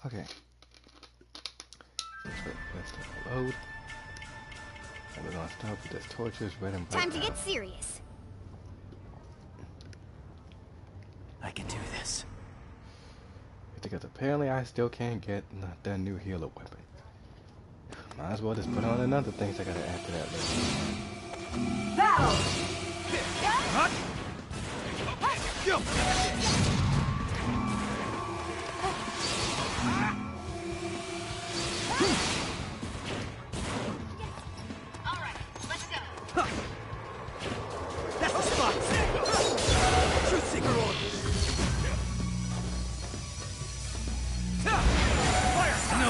Okay. Let's load. And we're gonna start with this torturous red and black. Time to get serious. I can do this. Because apparently I still can't get that new healer weapon. Might as well just put on another things I gotta add to that list. Battle! Alright, let's go. That's the spot! Truth Seeker orders! Fire! No!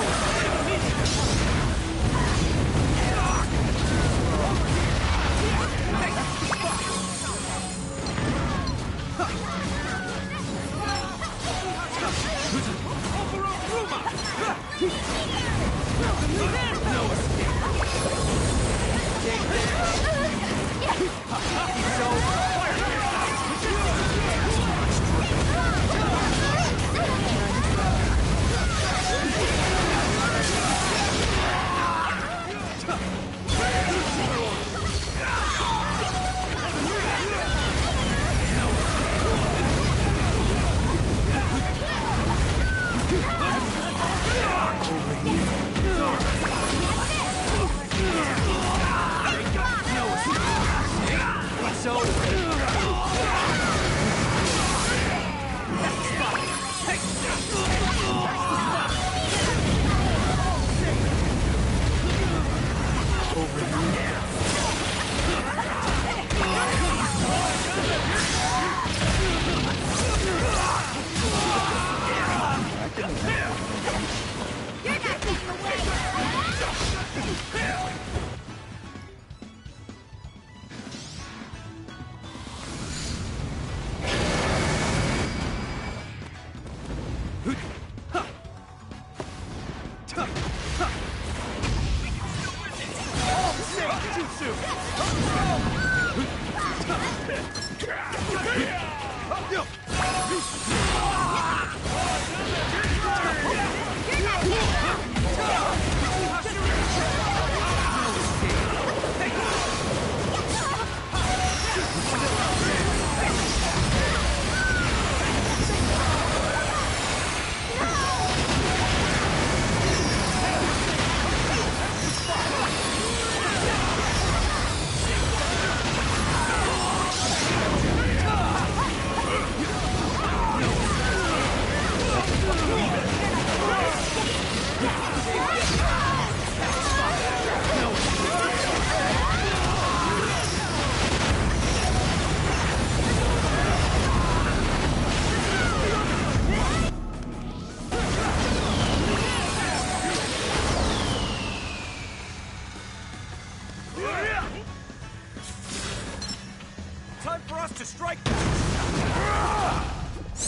Time for us to strike back!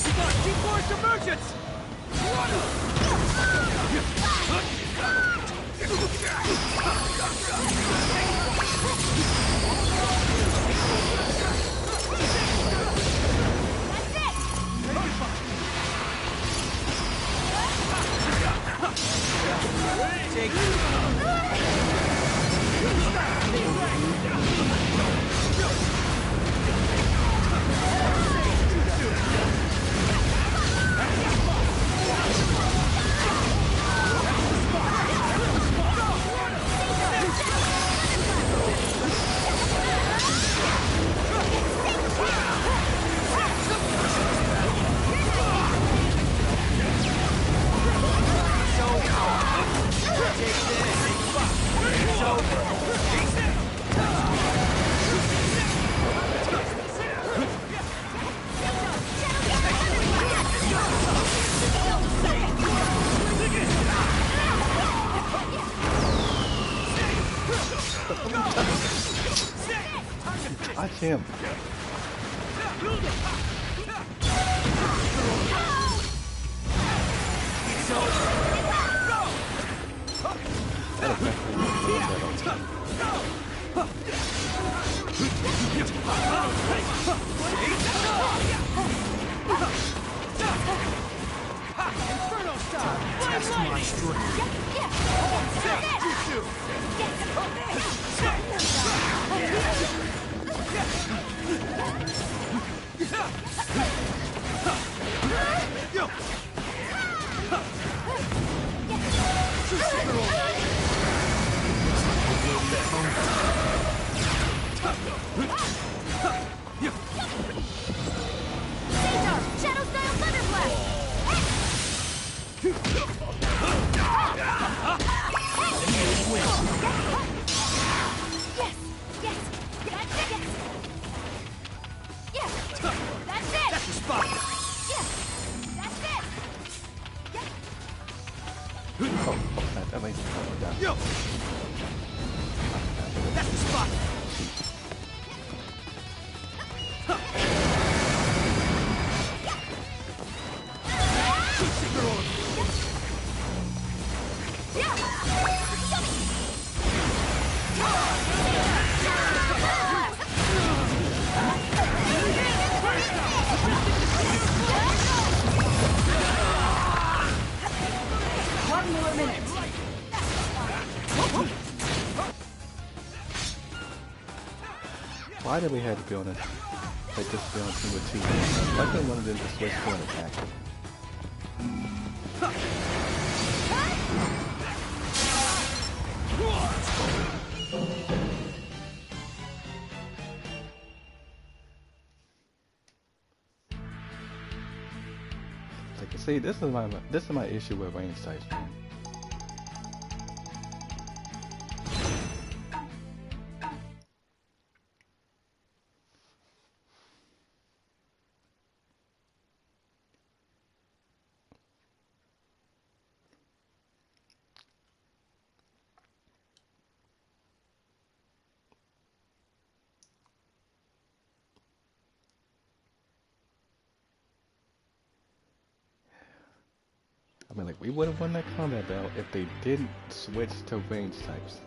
We got G-Force emergence! Take Watch him. Inferno style! Test my strength. Shadow style thunder blast! Yes! Yes! That's it! Yes! That's it! That's the spot. Yes! That's it! Yes! Oh, that makes it down. Yo! That's the spot. Two-seeker on. One more minute. Why did we have to be on a like this be on 2 with 2? Why couldn't one of them just switch to an attack? Like, see, this is my issue with range types, man. I mean, like, we would have won that combat battle if they didn't switch to range types.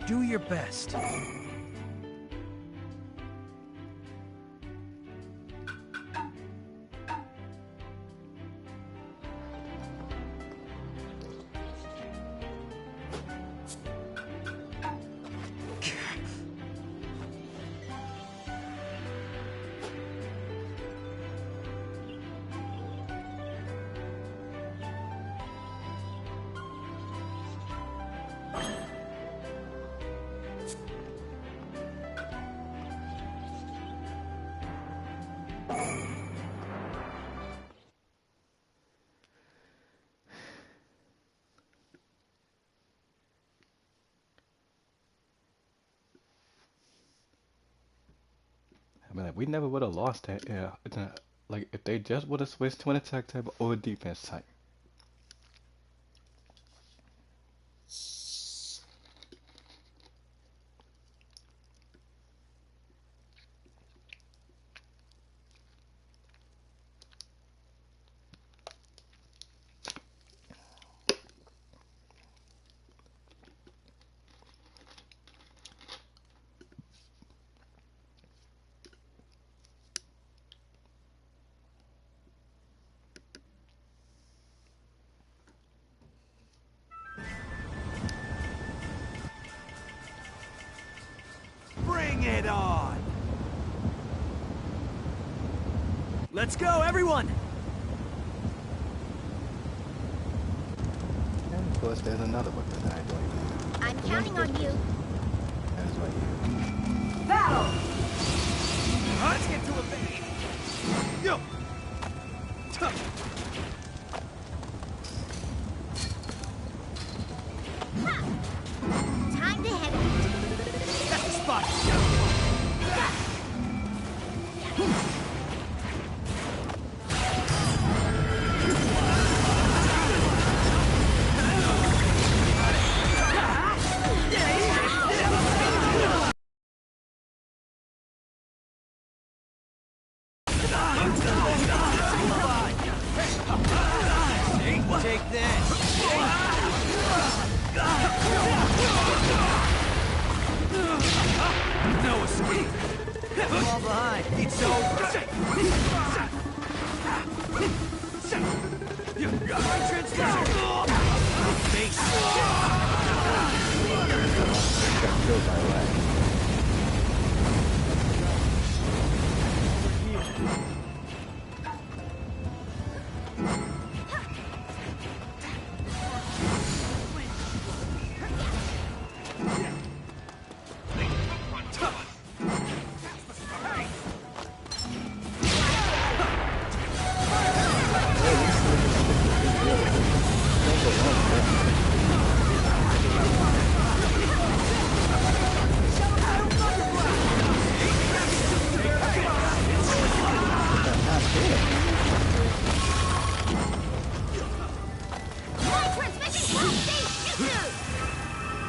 Do your best. I mean, like, we never would have lost that. Yeah, like, if they just would have switched to an attack type or a defense type. Bring it on! Let's go, everyone! And of course, there's another weapon that I don't even. I'm counting on you. That's right here. Battle! Let's get to it, baby! Yo! Time to head That's the spot! Take this! No escape! Fall behind. It's over. Face. Got killed by a lag.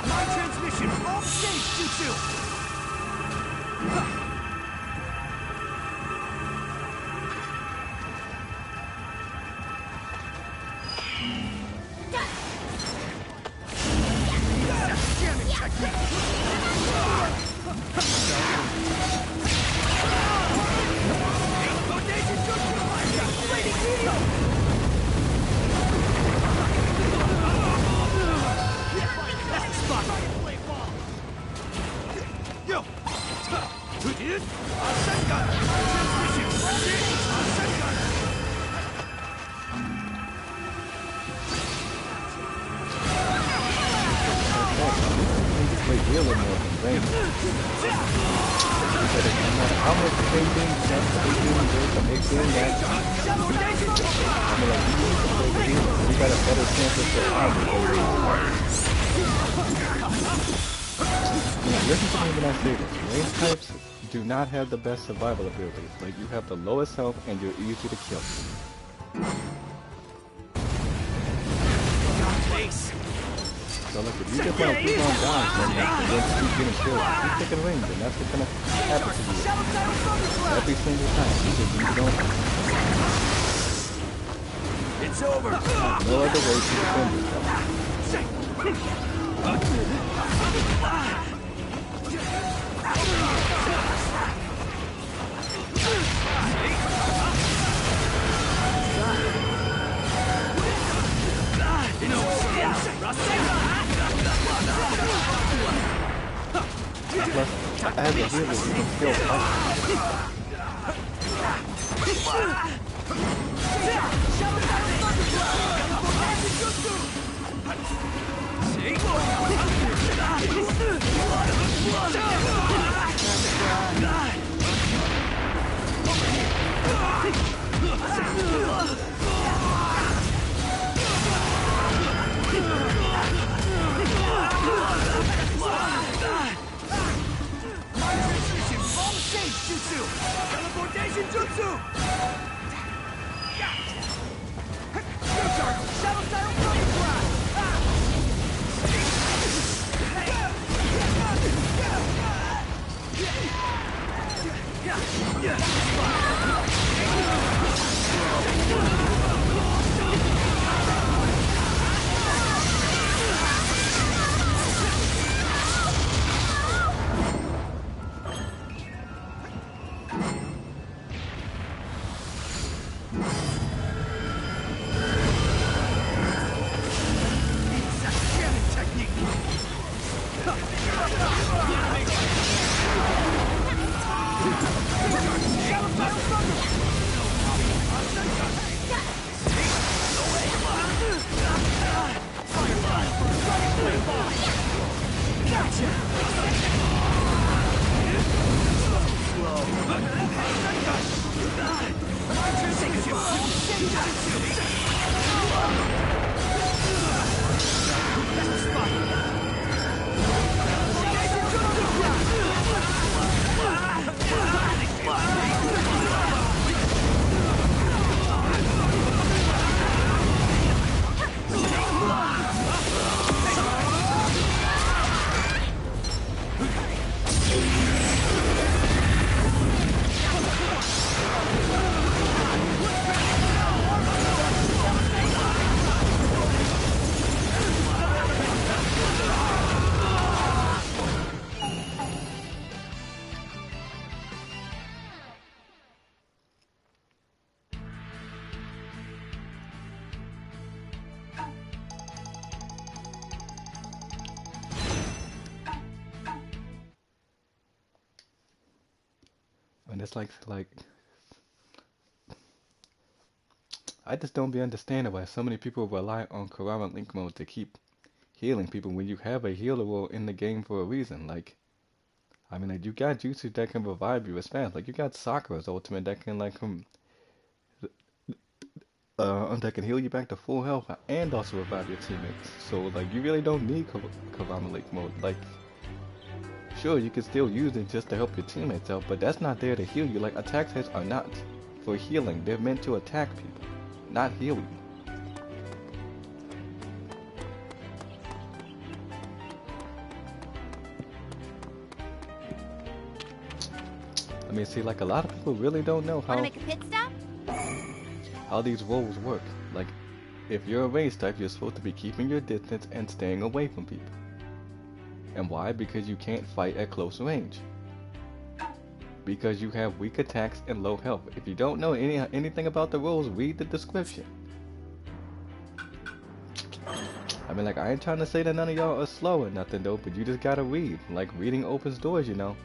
My transmission. Off stage jutsu. Play healer more than range. But no matter how much they do, that's what they do, there's a big thing that I mean, like, you need to play the healer. You got a better chance of surviving the range. You know, listen to me when I say this. Range types do not have the best survival abilities. Like, you have the lowest health and you're easy to kill. So look, if you just want to keep on dying and then keep getting killed, keep taking range, and that's what's gonna happen to you every single time. Because you don't. It's over. There's no other way to defend yourself. Plus, as a healer, you can still fight. Teleportation jutsu! Shadow style thunder it's like I just don't be understanding why so many people rely on Kurama Link mode to keep healing people when you have a healer role in the game for a reason. Like, I mean, like you got jutsu that can revive you as fast. Like you got Sakura's ultimate that can that can heal you back to full health and also revive your teammates. So like you really don't need Kurama Link mode. Like, sure you can still use it just to help your teammates out, but that's not there to heal you. Like attack hits are not for healing. They're meant to attack people, not heal you. I mean, see, like a lot of people really don't know Wanna make a pit stop? how these roles work. Like, if you're a range type, you're supposed to be keeping your distance and staying away from people. And why? Because you can't fight at close range. Because you have weak attacks and low health. If you don't know anything about the rules, read the description. I mean, like, I ain't trying to say that none of y'all are slow or nothing though, but you just gotta read. Like, reading opens doors, you know.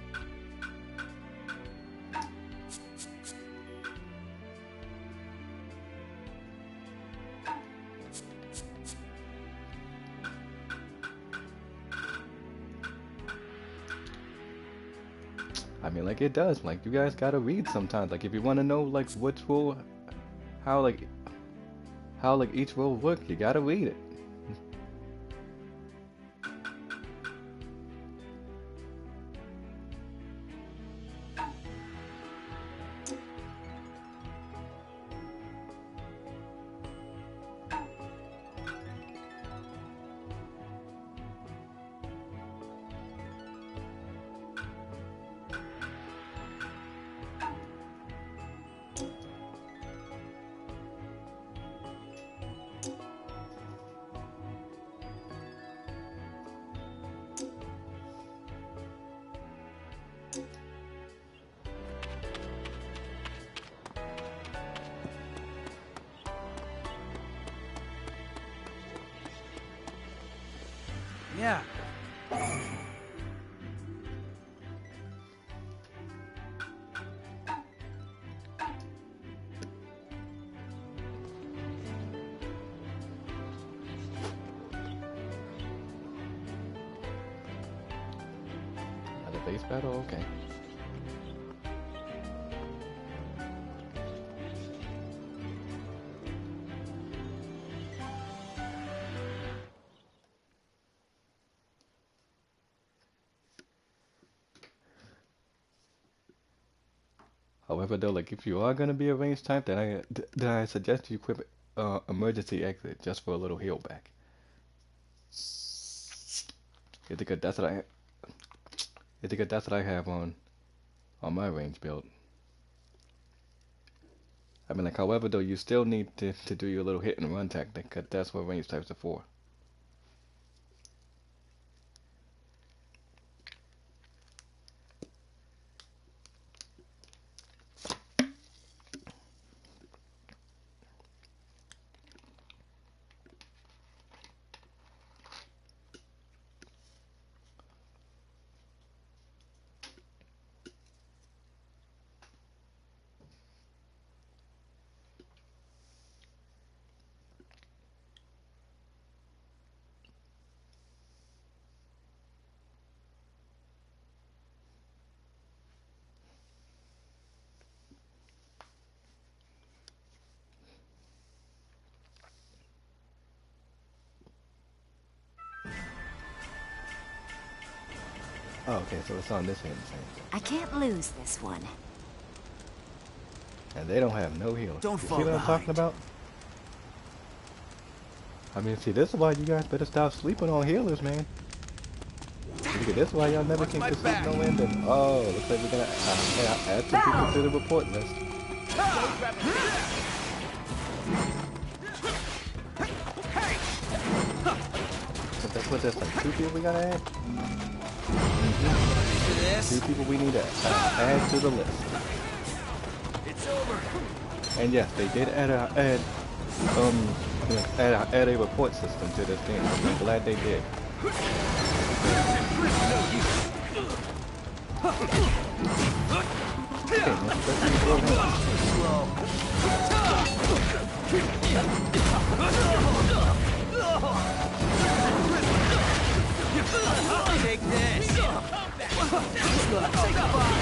I mean, like, it does. Like, you guys gotta read sometimes. Like, if you want to know, like, which rule, how each rule works, you gotta read it. Yeah. At a base battle, okay. However, though, like if you are gonna be a range type, then I suggest you equip emergency exit just for a little heal back. I think that's what I have on my range build. I mean, like, however, though, you still need to do your little hit and run tactic, 'cause that's what range types are for. Oh, okay, so it's on this end, I can't lose this one. and they don't have no healing. Don't You fall see what I'm behind. talking about? I mean, see, this is why you guys better stop sleeping on healers, man. Because this is why y'all never Watch can my get back. no end. And oh, looks like we're gonna add some people to the report list. So that's what that's like. 2 people we gotta add. This. 2 people we need to add to the list. It's over. And yes, they did add a report system to this game. I'm glad they did. Okay, let's go ahead. Take this! Say goodbye!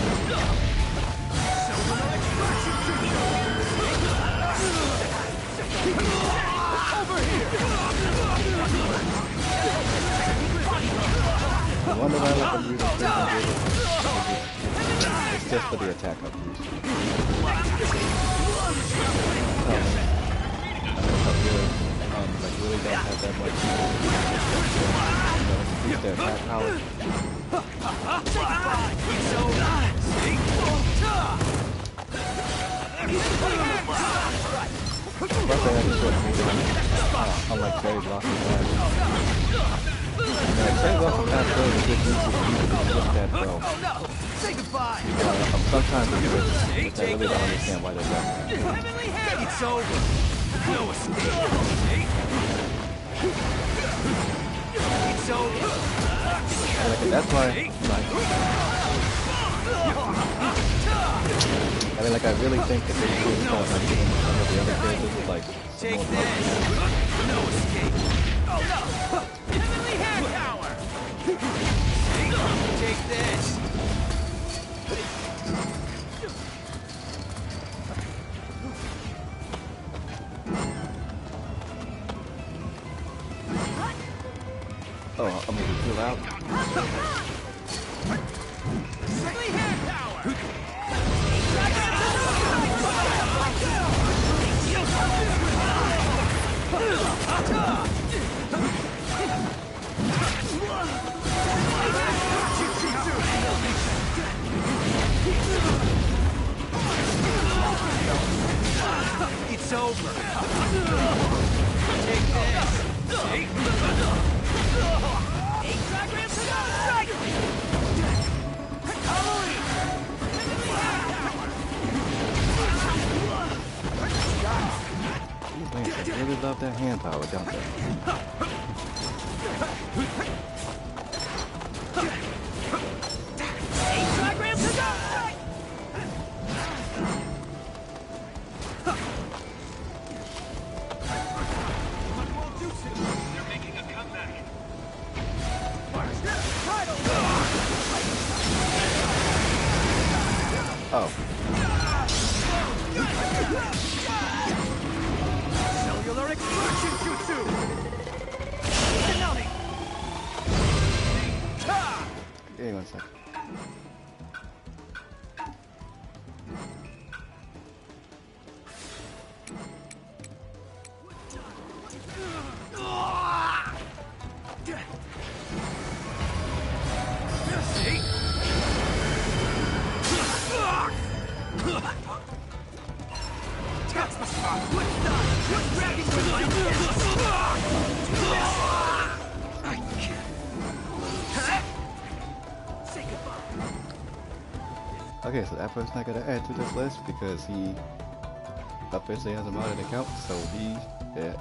Over here! I wonder why I can use it's just for the attack up boost. Like really don't have that much boost their attack power. Plus I had to short range unlike Cherry's lost his pass. Cherry's lost his pass though is a good use of just that throw. Say goodbye! Sometimes it's good, but I really don't understand why they're done. It's over! No escape! It's over! And that's why, I mean, like, I really think that they should start like giving some of the other characters like some Take more this! No escape! Oh no! Heavenly hand power! Take this! Oh, I'm gonna be too loud. Heavenly hand power! It's over. Take this. These Lancers really love that hand power, don't they? Oh. Cellular extraction jutsu! Tsunami! Give me 1 second. Okay, so that person I gotta add to this list because he officially has a modded account, so he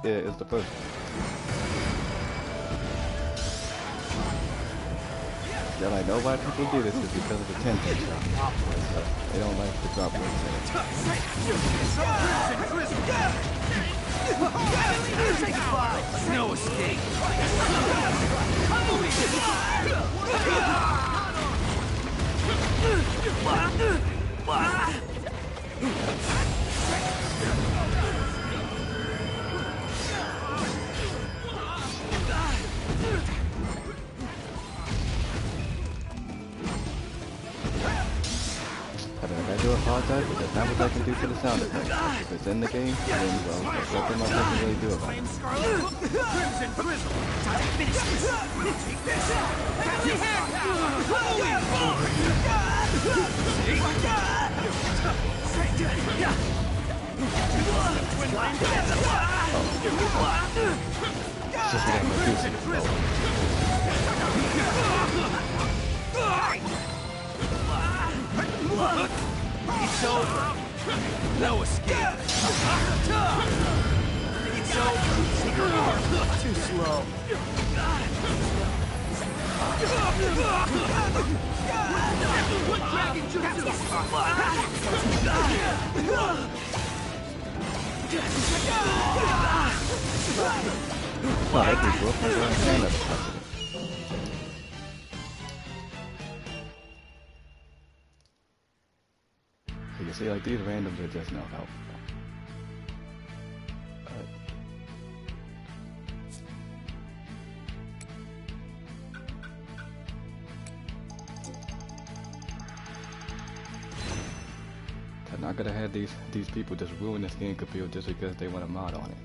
is the person. Then I know why people do this is because of the 10 pin shot. They don't like the drop links in it. No escape! I do apologize, but that's not what I can do for the sound effects. If it's in the game, then well, there's nothing else I can really do about it. Crimson Drizzle! Time to finish this! Take this! Heavenly hand It's just we got my juice in the flow. It's over! No escape! It's over! Too slow! Oh, that dude broke my right hand at the top of it. You can see, like, these randoms are just not helpful. I'm not gonna have these people just ruin this game computer just because they want a mod on it.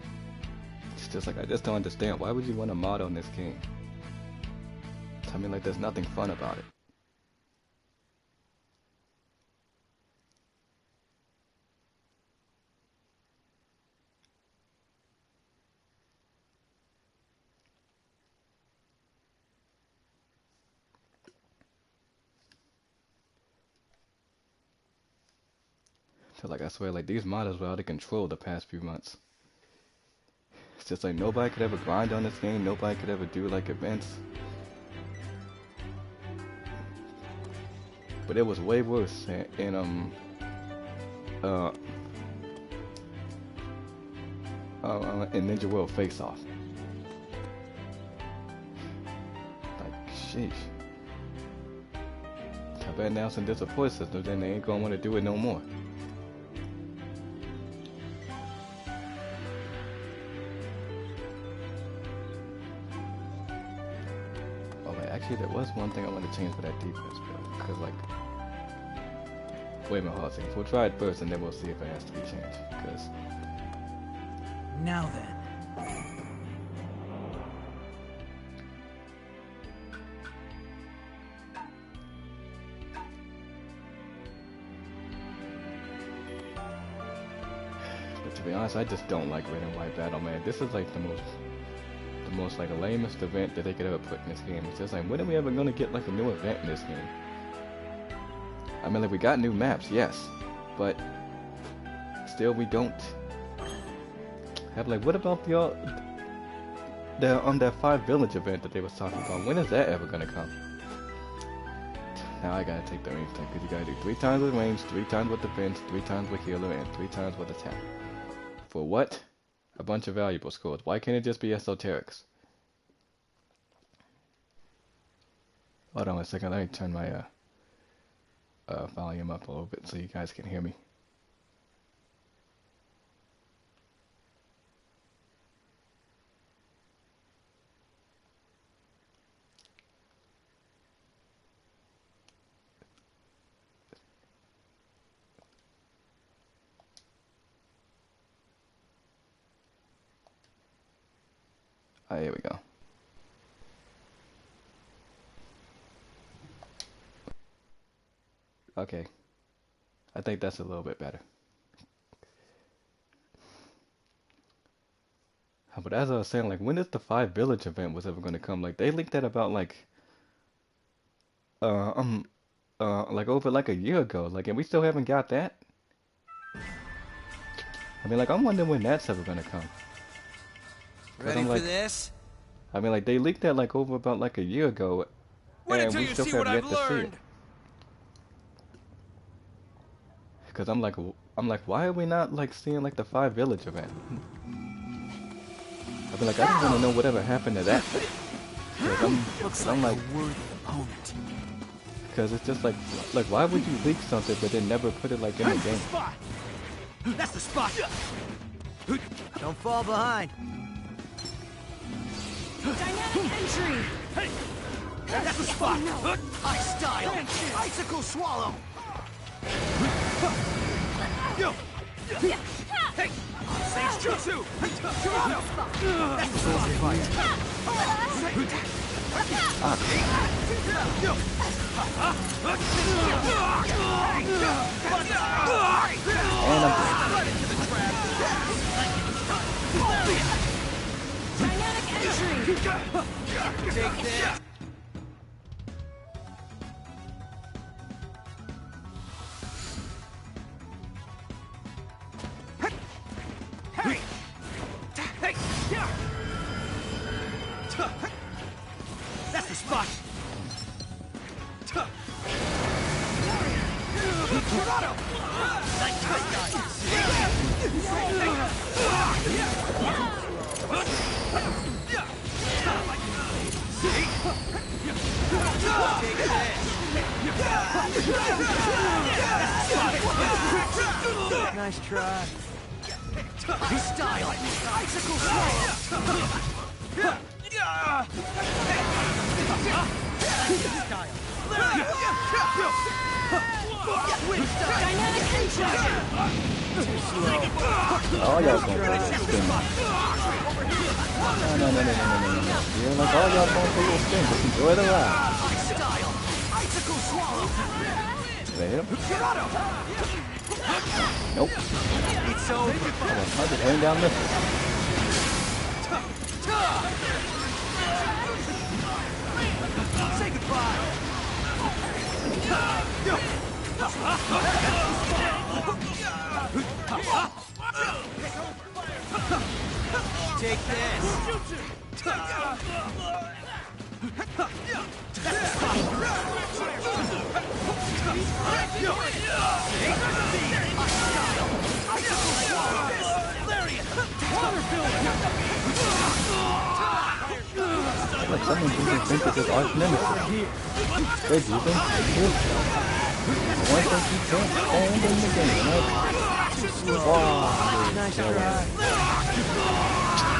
It's just like, I just don't understand. Why would you want a mod on this game? I mean, like, there's nothing fun about it. So, like, I swear, like, these modders were out of control the past few months. It's just like nobody could ever grind on this game. Nobody could ever do like events. But it was way worse in Ninja World Face Off. Like, sheesh. I bet announcing this support system, then they ain't gonna want to do it no more. Actually, there was one thing I want to change for that defense build, because like, wait a minute, hold on a second. We'll try it first, and then we'll see if it has to be changed. Because now then. But to be honest, I just don't like red and white battle, man. This is like the most like the lamest event that they could ever put in this game. It's just like, when are we ever gonna get like a new event in this game? I mean, like, we got new maps, yes, but still we don't have, like, what about that 5 village event that they was talking about? When is that ever gonna come? Now I gotta take the range type, because you gotta do 3 times with range, 3 times with defense, 3 times with healer, and 3 times with attack. For what? A bunch of valuable scores. Why can't it just be esoterics? Hold on a second, let me turn my volume up a little bit so you guys can hear me. Ah, here we go. Okay. I think that's a little bit better. But as I was saying, like, when is the 5 village event was ever going to come? Like, they leaked that about like over like a year ago. Like, and we still haven't got that. I mean, like, I'm wondering when that's ever going to come. Ready for this? I mean, like, they leaked that like over about like a year ago, and we still have yet to see it. Because I'm like, why are we not like seeing like the 5 village event? I mean, like, I just want to know whatever happened to that thing. Because I'm like, because it's just like why would you leak something but then never put it like in the game? That's the spot. Don't fall behind. Dynamic entry! Hey! That's the spot! Oh, no. Ice style! Icicle swallow! Yo! Hey! Sage jutsu! Toronto! That's the spot! Yo! And I'm Dynamic entry! Take this! Hey! Hey! That's the spot! Nice try. Style. Icicle swallow. Dynamic entry. All y'all going for your spin. No. Yeah, like all y'all going for your spin. Just enjoy the ride. Style. Icicle swallow. Did I hit him? Nope. It's over. Come on, I just laying down missiles. Say goodbye. Take this. Like someone using Fink as his arch nemesis. They're using it. Once they keep stand in the game, right? Wow. Nice try.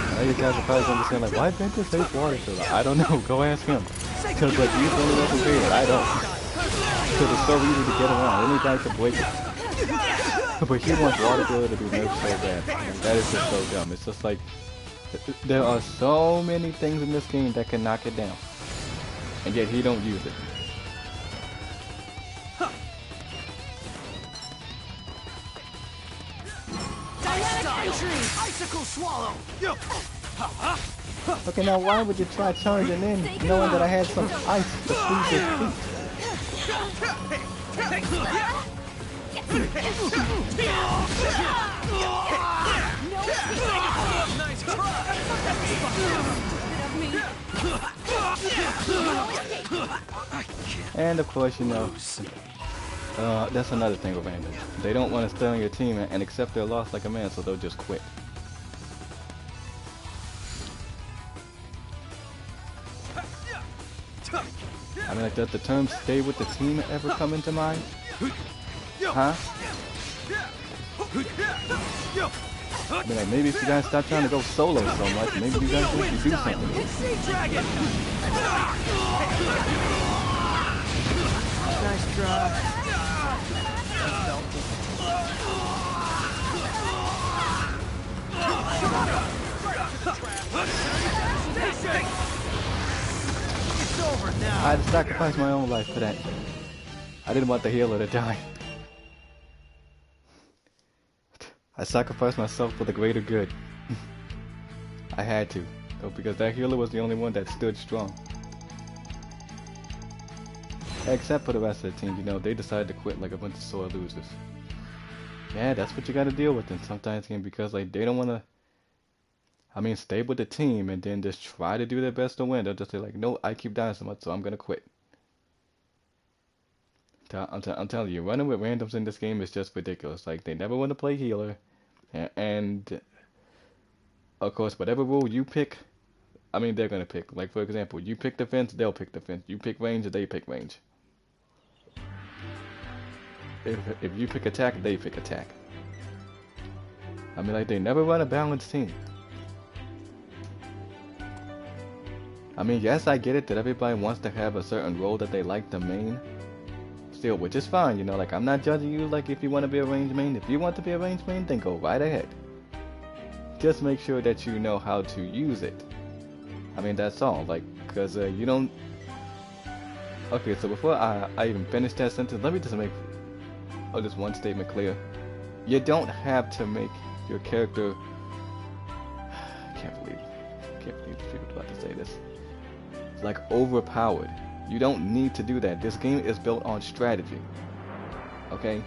I know you guys are probably going to say like, why Ventus hates water so like, I don't know, go ask him. Because like he's the only one prepared, I don't. Because it's so easy to get around, anybody can break it. But he wants water to be nerfed so bad. That is just so dumb. It's just like, there are so many things in this game that can knock it down. And yet he don't use it. Dynamic entry. Icicle swallow. Okay, now why would you try charging in knowing that I had some ice to freeze your feet? Nice try. And of course, you know, that's another thing with randoms. They don't want to stay on your team and accept their loss like a man, so they'll just quit. I mean, like, does the term "stay with the team" ever come into mind? Huh? I mean, like, maybe if you guys stop trying to go solo so much, maybe you guys need to do something. Nice try. It's over now. I had to sacrifice my own life for that. I didn't want the healer to die. I sacrificed myself for the greater good. I had to, though, because that healer was the only one that stood strong. Except for the rest of the team, you know, they decided to quit like a bunch of sore losers. Yeah, that's what you gotta deal with in sometimes game, because like they don't wanna, I mean, stay with the team and then just try to do their best to win. They'll just say like, no, I keep dying so much, so I'm gonna quit. I'm telling you, running with randoms in this game is just ridiculous. Like, they never want to play healer, and of course, whatever rule you pick, I mean, they're gonna pick. Like, for example, you pick defense, they'll pick defense. You pick range, they pick range. If you pick attack, they pick attack. I mean, like, they never run a balanced team. I mean, yes, I get it that everybody wants to have a certain role that they like to main. Still, which is fine, you know, like, I'm not judging you, like, if you want to be a range main. If you want to be a range main, then go right ahead. Just make sure that you know how to use it. I mean, that's all, like, because you don't... Okay, so before I even finish that sentence, let me just make this one statement clear. You don't have to make your character... I can't believe people are about to say this. It's like overpowered. You don't need to do that. This game is built on strategy. Okay?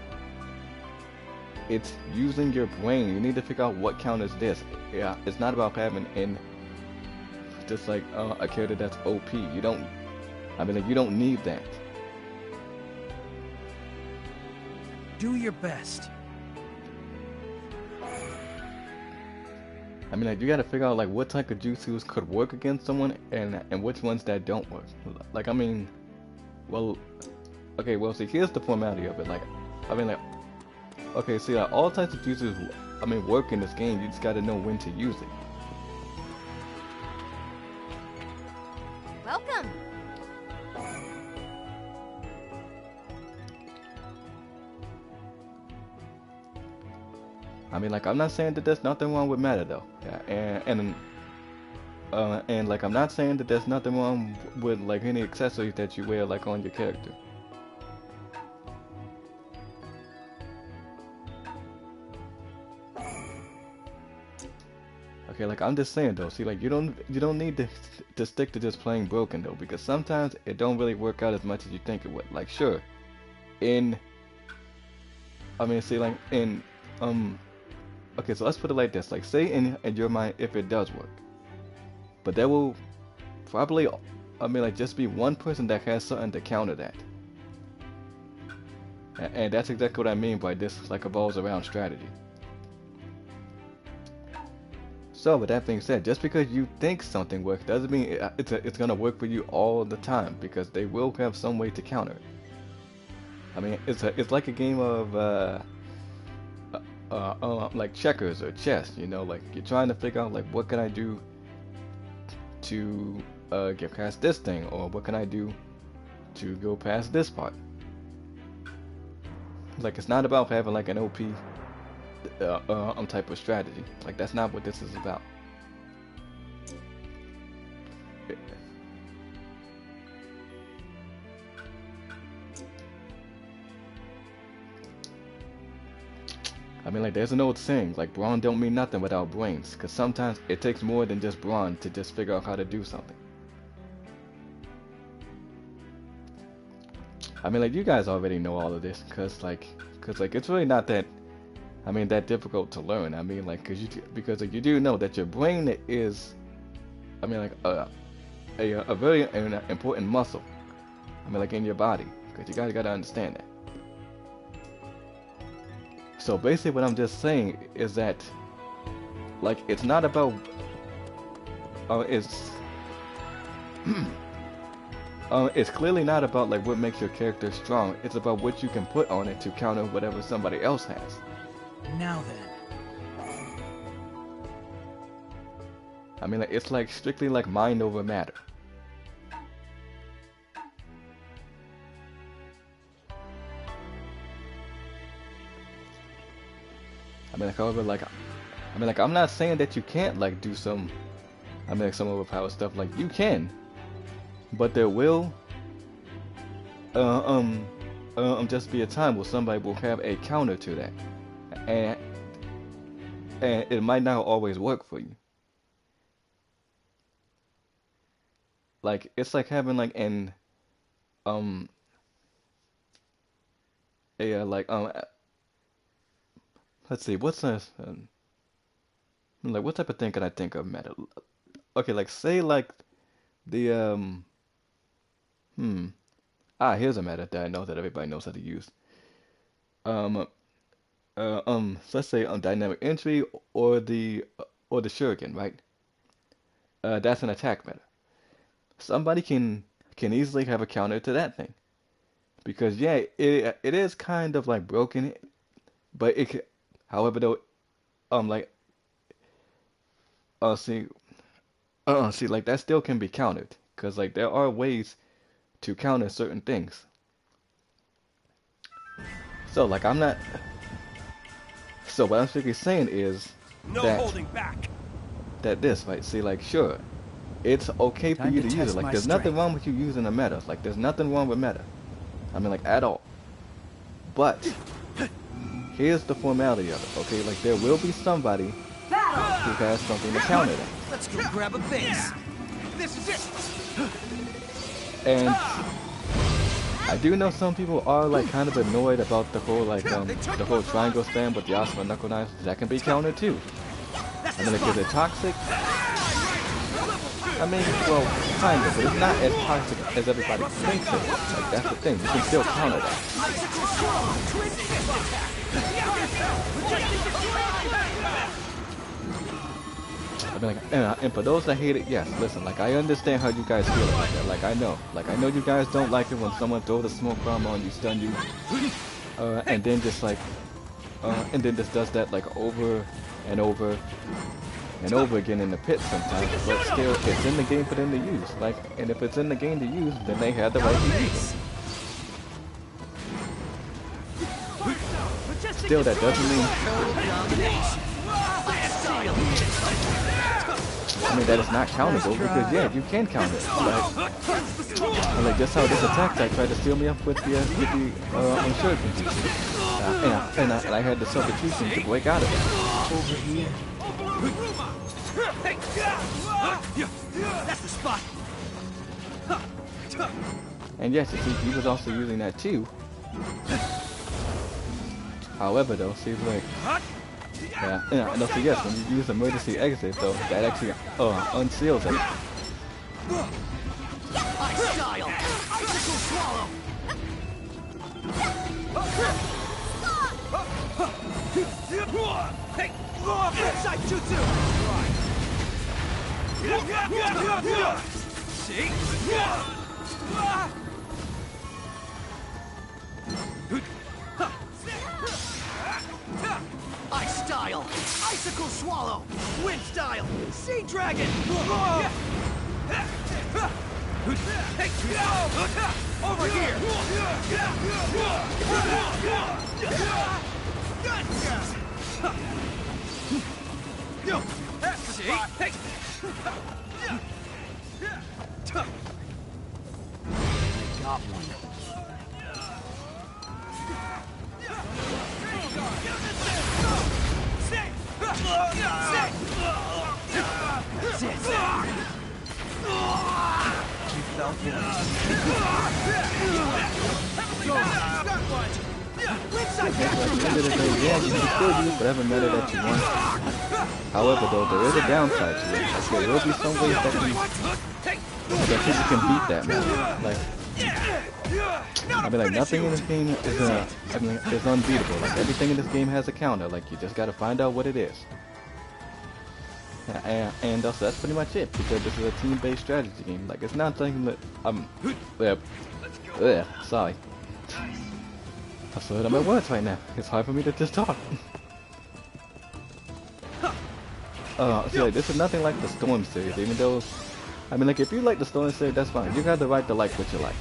It's using your brain. You need to figure out what counters this. Yeah, it's not about having in just like a character that's OP. You don't, I mean, like, you don't need that. Do your best. I mean, like, you gotta figure out like what type of jutsus could work against someone and which ones that don't work. Like, I mean, well, okay, well, see, here's the formality of it. Like, I mean, like, okay, see, like, all types of juices, I mean, work in this game. You just gotta know when to use it. Welcome. I mean, like, I'm not saying that there's nothing wrong with meta though. Yeah, and like, I'm not saying that there's nothing wrong with like any accessories that you wear like on your character. Okay, like I'm just saying though. See, like you don't need to stick to just playing broken though, because sometimes it don't really work out as much as you think it would. Like, sure, I mean, see, like okay, so let's put it like this. Like, say in your mind, if it does work, but there will probably, I mean, like, just be one person that has something to counter that. And that's exactly what I mean by this, like, evolves around strategy. So, with that being said, just because you think something works doesn't mean it's gonna work for you all the time, because they will have some way to counter it. I mean, it's like a game of like checkers or chess, you know, like you're trying to figure out like what can I do to get past this thing, or what can I do to go past this part. Like, it's not about having like an OP type of strategy. Like, that's not what this is about. I mean, like, there's an old saying, like, brawn don't mean nothing without brains, because sometimes it takes more than just brawn to just figure out how to do something. I mean, like, you guys already know all of this, because it's really not that, I mean, that difficult to learn. I mean, like, because you do know that your brain is, I mean, like, a very important muscle. I mean, like, in your body, because you guys gotta understand that. So basically what I'm just saying is that, like, it's not about, it's clearly not about like what makes your character strong. It's about what you can put on it to counter whatever somebody else has. Now then. I mean, like, it's like strictly like mind over matter. I mean, like, however, like, I'm not saying that you can't like do some, I mean, like, some overpowered stuff. Like, you can, but there will, just be a time where somebody will have a counter to that, and it might not always work for you. Like, it's like having like an, let's see, what's this? Like, what type of thing can I think of meta? Okay, like, say, like, the, here's a meta that I know that everybody knows how to use. So let's say dynamic entry or the shuriken, right? That's an attack meta. Somebody can easily have a counter to that thing, because yeah, it is kind of like broken, but it can, however though, like, see, like, that still can be countered, because like there are ways to counter certain things. So like, I'm not. So what I'm simply saying is No holding back. that this, right? See, like, sure, it's okay for you to use it. Like, there's nothing wrong with you using a meta. Like, there's nothing wrong with meta. I mean, like, at all. But here's the formality of it, okay? Like, there will be somebody who has something to counter that. Let's go grab a base. This is it. And I do know some people are like kind of annoyed about the whole like the whole triangle spam with the Asuma knuckle knives. That can be countered too. I mean, like, is it toxic? I mean, well, kind of, but it's not as toxic as everybody thinks it is. Like, that's the thing. You can still counter that. I mean, like, and for those that hate it, yes, listen, like, I understand how you guys feel about that. Like, I know you guys don't like it when someone throws a smoke bomb on you, stun you, and then just like, and then just does that like over and over and over again in the pit sometimes, but still it's in the game for them to use. Like, and if it's in the game to use, then they had the right to use it. Still, that doesn't mean, I mean, that is not countable, because yeah, you can count it. Like just how this attack I tried to steal me up with the unsure confusion. And I had the substitution to break out of it. Over here. That's the spot. And yes, you see, he was also using that too. However, though, see, like, and also yes, when you use emergency exit, though, that actually unseals it. Ice style. Icicle swallow. Hey, inside jutsu. See? Ice style. Icicle swallow. Wind style. Sea dragon. Over here. Got one. Yeah, you can still use whatever meta that you want. However, though, there is a downside to it. Like, there will be some ways that people can beat that meta. Like, I mean, like, nothing in this game is is unbeatable. Like, everything in this game has a counter. Like, you just gotta find out what it is. And also, that's pretty much it, because this is a team-based strategy game. Like, it's not something that sorry. I'm slurred on my words right now. It's hard for me to just talk. See, like, this is nothing like the Storm series, even though, I mean, like, if you like the Storm series, that's fine. You have the right to like what you like.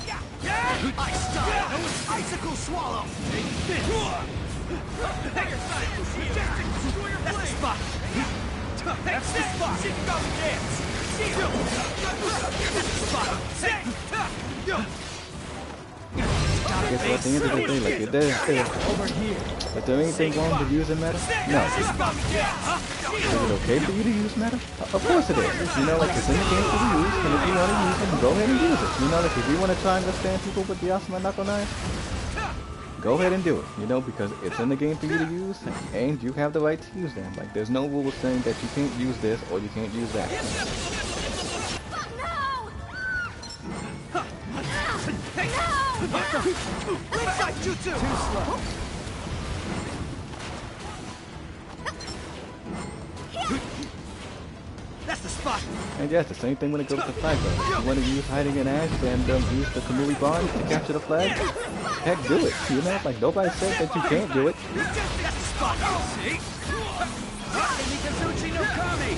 Ice style. Icicle swallow. That's the spot. That's the spot. I guess at the end of the day, like, is there anything wrong with using meta? No. Is it okay for you to use meta? Of course it is. You know, like, it's in the game for you to use, and if you want to use it, go ahead and use it. You know, like, if you want to try and understand people with the Asuma Knuckle Knife, go ahead and do it, you know, because it's in the game for you to use, and you have the right to use them. Like, there's no rule saying that you can't use this or you can't use that. Inside jutsu. Too slow. That's the spot. And yes, the same thing when it goes to flag though. If you want to use hiding in ash and use the Kamui Bond to capture the flag, heck, do it. You know, like, nobody said that you can't do it. That's the spot. See? Mikazuchi no Kami.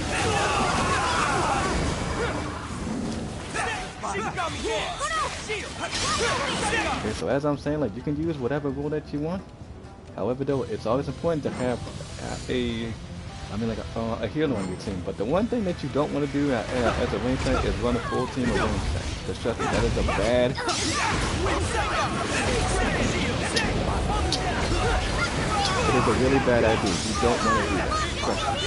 Okay, so as I'm saying, like, you can use whatever rule that you want. However, though, it's always important to have a healer on your team. But the one thing that you don't want to do as a range tank is run a full team of range tank. Because trust me, that is a bad. It is a really bad idea. You don't want to do that. Trust me.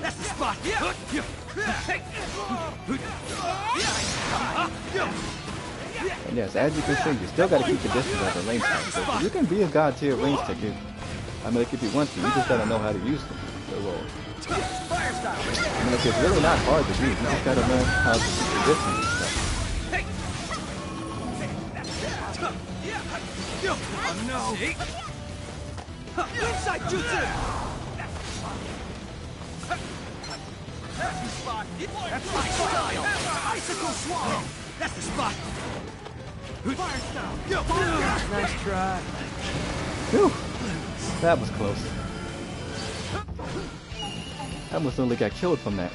That's the spot. And yes, as you can see, you still got to keep the distance as a range tank. So you can be a god tier range tank. I mean, like, if you want to, you just got to know how to use them. So, I mean, like, it's really not hard to do. You just got to learn how to keep the distance and stuff. Oh no! Inside jutsu! That's the spot. That's my style. Icicle swallow. That's the spot. Fire style. Nice try. Whew. That was close. I almost only got killed from that.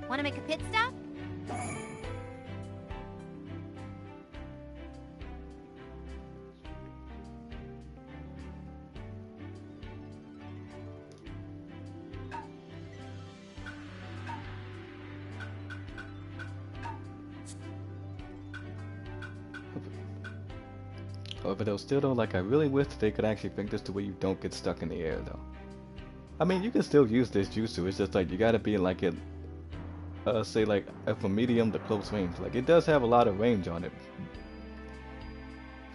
Want to make a pit stop? However, though, still though, like I really wish they could actually make this to where you don't get stuck in the air though. I mean, you can still use this jutsu. It's just like you gotta be like it. Say like from medium to close range. Like it does have a lot of range on it,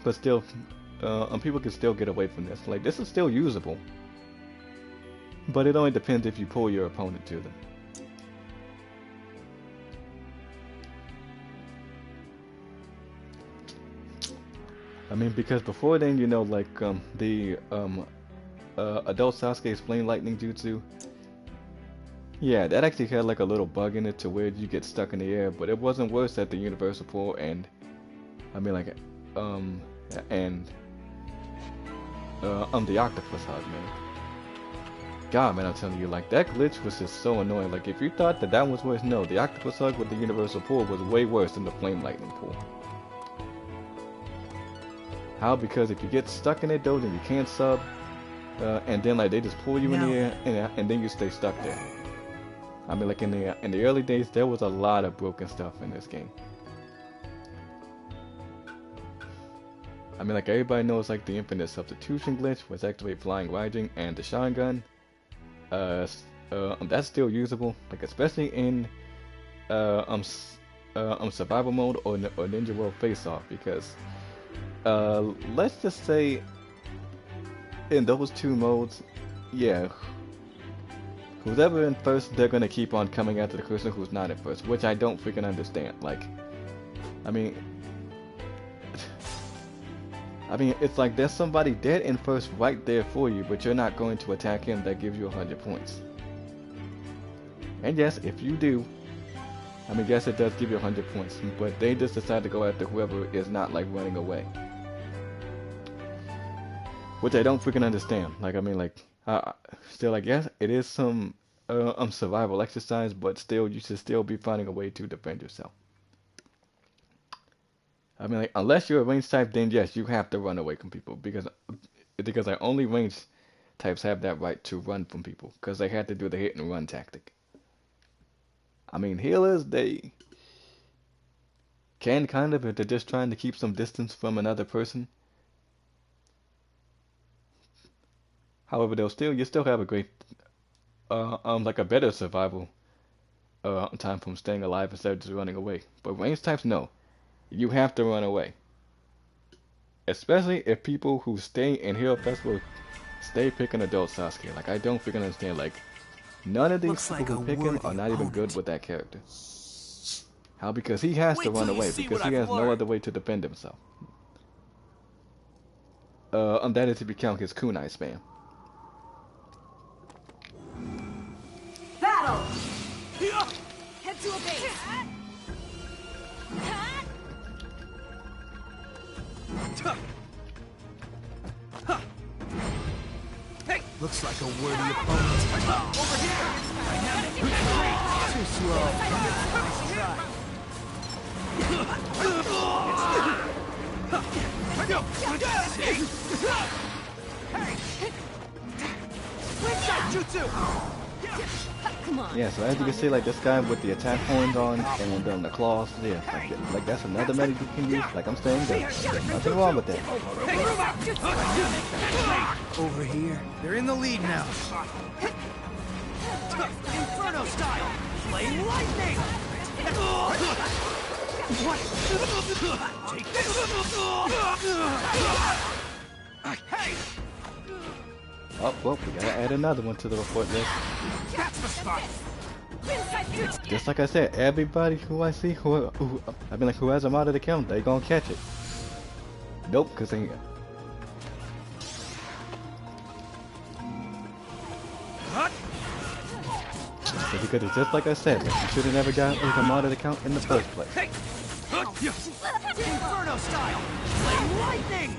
but still, people can still get away from this. Like this is still usable, but it only depends if you pull your opponent to them. I mean, because before then, you know, like the adult Sasuke's flame lightning jutsu. Yeah, that actually had like a little bug in it to where you get stuck in the air, but it wasn't worse at the universal pull and I mean like the octopus hug, man. God, man, I'm telling you, like that glitch was just so annoying. Like if you thought that was worse, no, the octopus hug with the universal pull was way worse than the flame lightning pull. How? Because if you get stuck in it though, then you can't sub, and then like they just pull you in the air and then you stay stuck there. I mean, like in the early days, there was a lot of broken stuff in this game. I mean, like everybody knows, like the infinite substitution glitch was activate flying Raijin and the Sharingan. That's still usable, like especially in survival mode or Ninja World Face Off, because let's just say in those two modes, yeah. Who's ever in first, they're gonna keep on coming after the person who's not in first, which I don't freaking understand. Like, I mean, it's like there's somebody dead in first right there for you, but you're not going to attack him. That gives you 100 points. And yes, if you do, I mean, yes, it does give you 100 points, but they just decide to go after whoever is not like running away, which I don't freaking understand. Like, I mean, like. Still, I guess it is some survival exercise, but still, you should still be finding a way to defend yourself. I mean, like, unless you're a range type, then yes, you have to run away from people because like, only range types have that right to run from people because they had to do the hit and run tactic. I mean, healers, they can kind of if they're just trying to keep some distance from another person. However, you still have a great, like a better survival time from staying alive instead of just running away. But range types, no, you have to run away. Especially if people who stay in Hero Festival stay picking adult Sasuke. Like I don't freaking understand. Like none of these people who pick him are not even good with that character. How? Because he has to run away because he has no other way to defend himself. That is if you count his kunai spam. Battle! Head to a base. Hey! Looks like a worthy opponent. Over here! Too slow. Nice try. Jutsu! Come on. Yeah, so as you can see, like this guy with the attack horns on and the claws, yeah, like that's another method you can use. Like I'm saying, there's nothing wrong with that. Over here. They're in the lead now. Inferno style! Flame lightning! What? Take this! Hey! Oh, well, we gotta add another one to the report list. That's the spot! Just like I said, everybody who I see who has a modded account, they gonna catch it. Nope, cause they. Because it's just like I said, you should have never gotten a modded account in the first place. Inferno style! Flame lightning!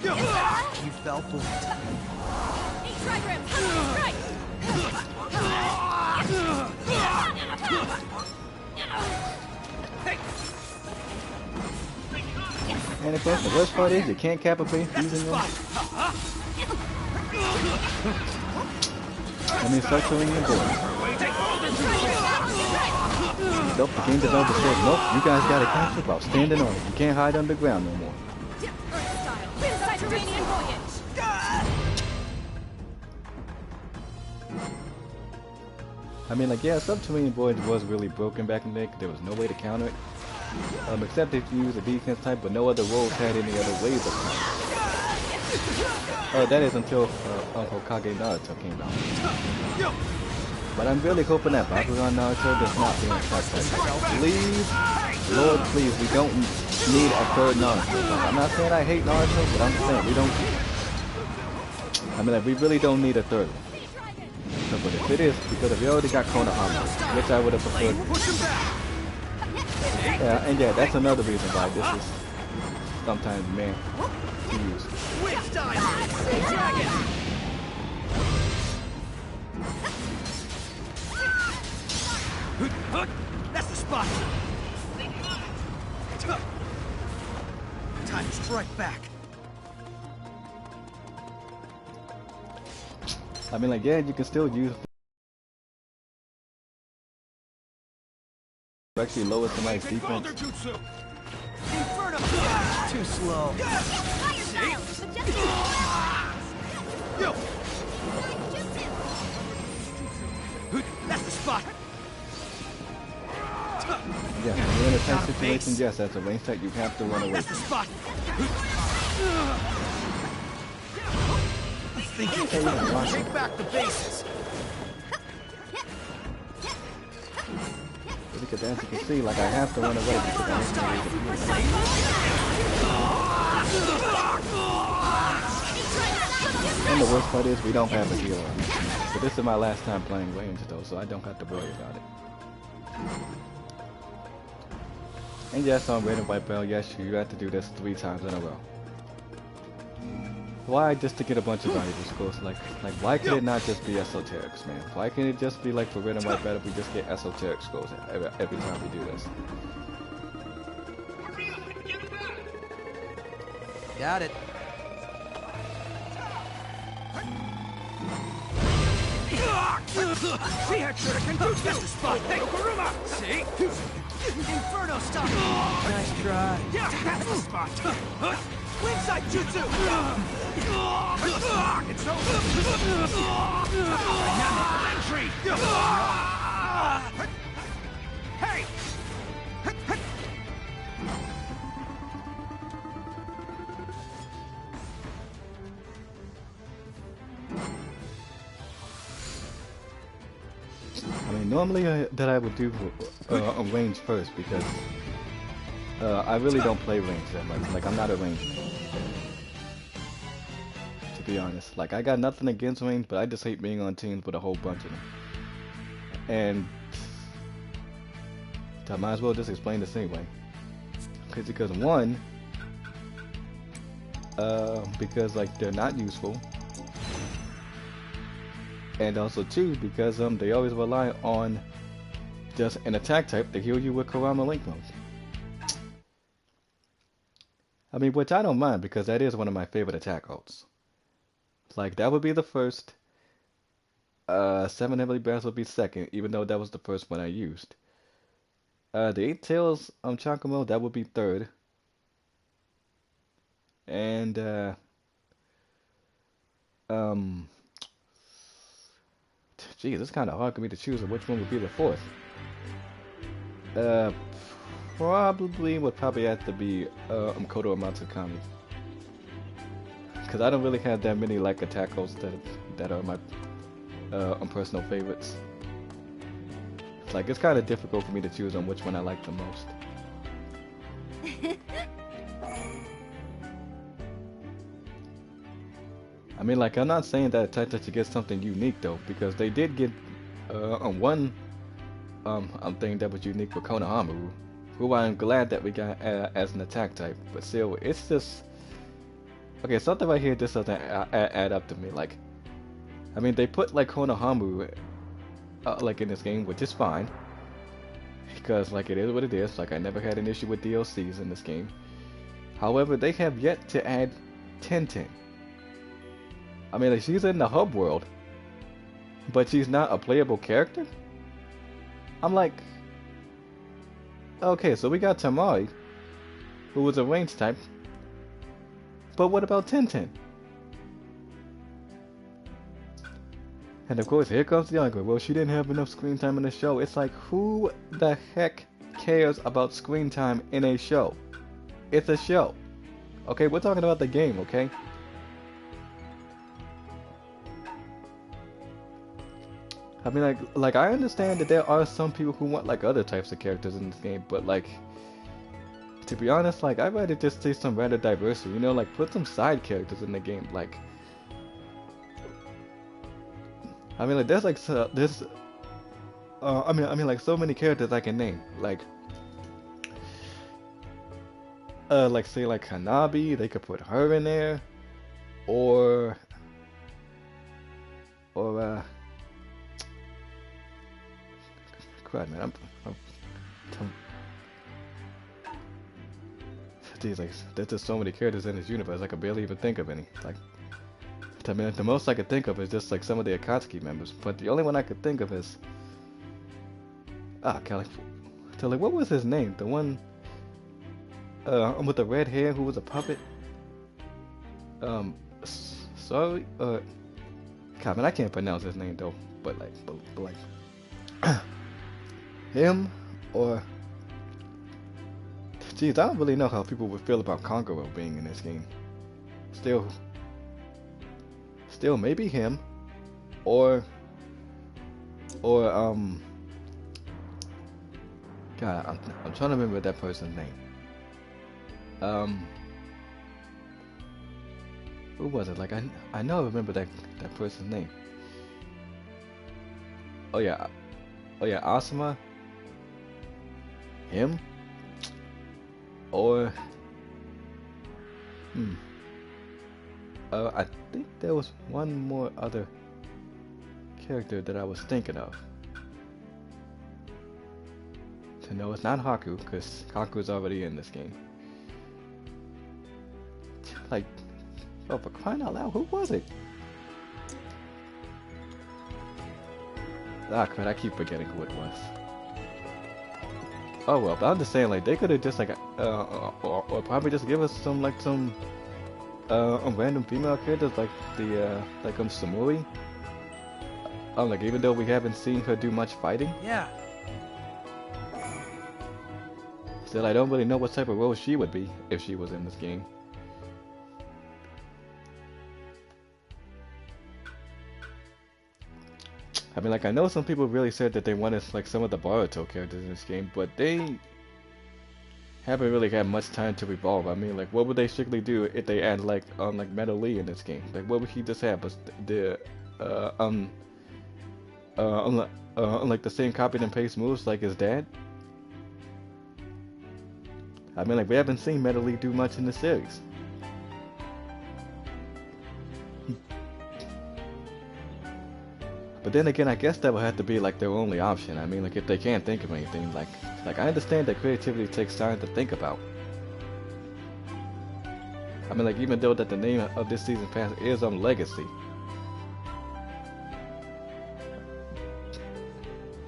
You fell for it. Trigram, right. And of course, the worst part is you can't cap a base using them. I mean, start showing your board. Nope, the game developer said, nope, you guys gotta catch it while standing on it. You can't hide underground no more. I mean, like, yeah, Subterranean Voyage was really broken back in the day because there was no way to counter it. Except if you use a defense type, but no other roles had any other ways of countering. That is until Hokage Naruto came out. But I'm really hoping that Bakugan Naruto does not be in fact that. Please, Lord, please, we don't need a third Naruto. Like, I'm not saying I hate Naruto, but I'm saying we don't. I mean, like, we really don't need a third one. But if it is, because if you already got Konohama, which I would have preferred. Yeah, and yeah, that's another reason why this is sometimes man to use. That's the spot. Time to strike back. I mean, like, yeah, you can still use actually lower somebody's defense. Inferno! Too slow. That's the spot. Yeah, when you're in a tight situation, yes, that's a range that you have to run away That's the from. spot. Take back the bases. Because as you can see, like, I have to run away because I have to leave the And the worst part is we don't have a healer. But this is my last time playing range though, so I don't have to worry about it. And yes, on Red and White Belt, yes, you have to do this 3 times in a row. Why? Just to get a bunch of valuable scores? Like, why could it not just be esoterics, man? Why can't it just be like for Red and White Battle, we just get esoteric scores every time we do this? Got it. She had shuriken. That's the spot. Hey, Kuruma! See? Inferno style. Nice try. Yeah, that's the spot. Wingside jutsu. It's over. Dynamic entry. Hey! I mean, normally that I would do a range first because I really don't play range that much. Like, I'm not a range man, to be honest. Like, I got nothing against range, but I just hate being on teams with a whole bunch of them. And I might as well just explain this anyway. Because one, because like they're not useful. And also two, because they always rely on just an attack type to heal you with Kurama Link mode. I mean, which I don't mind because that is one of my favorite attack ults. Like, that would be the first. 7 Heavenly Bands would be second, even though that was the first one I used. The 8 Tails Chakra mode, that would be third. And, geez, it's kind of hard for me to choose which one would be the fourth. Probably would have to be Kodo Matsukami. Because I don't really have that many like attack ults that are my personal favorites. Like, it's kind of difficult for me to choose on which one I like the most. I mean, like, I'm not saying that attack that you get something unique though, because they did get one thing that was unique for Konohamaru, who I'm glad that we got as an attack type, but still, it's just okay. Something right here just doesn't add up to me. Like, I mean, they put like Konohamaru like in this game, which is fine, because like it is what it is. Like, I never had an issue with DLCs in this game. However, they have yet to add Tenten. I mean, like, she's in the hub world, but she's not a playable character. I'm like, okay, so we got Tamari, who was a range type, but what about Tenten? And of course, here comes the argument. Well, she didn't have enough screen time in the show. It's like, who the heck cares about screen time in a show? It's a show. Okay, we're talking about the game, okay? I mean, like I understand that there are some people who want like other types of characters in this game, but like, to be honest, like, I'd rather just see some random diversity, you know, like put some side characters in the game. Like, I mean, like there's like I mean like so many characters I can name, like say like Hanabi, they could put her in there, or crap, man, geez, like, there's just so many characters in this universe, I could barely even think of any. Like, I mean, the most I could think of is just like some of the Akatsuki members, but the only one I could think of is God, like, so like, what was his name? The one with the red hair who was a puppet? Sorry, God, man, I can't pronounce his name though, but like him, or geez, I don't really know how people would feel about Conqueror being in this game. Still maybe him, or God, I'm trying to remember that person's name. Who was it? Like, I know I remember that person's name. Oh yeah, Asuma. Him? Or I think there was one more other character that I was thinking of. So no, it's not Haku, because Haku's already in this game. Like, oh, for crying out loud, who was it? Ah, crap, I keep forgetting who it was. Oh well, but I'm just saying, like, they could have just like, or probably just give us some random female characters like the Samui. Like, even though we haven't seen her do much fighting. Yeah. Still, I don't really know what type of role she would be if she was in this game. I mean, like, I know some people really said that they wanted like some of the Boruto characters in this game, but they haven't really had much time to evolve. I mean, like, what would they strictly do if they add like Metal Lee in this game? Like, what would he just have? But like the same copy and paste moves like his dad? I mean, like, we haven't seen Metal Lee do much in the series. But But then again, I guess that would have to be like their only option. I mean, like if they can't think of anything, like I understand that creativity takes time to think about. I mean, like even though that the name of this season pass is Legacy.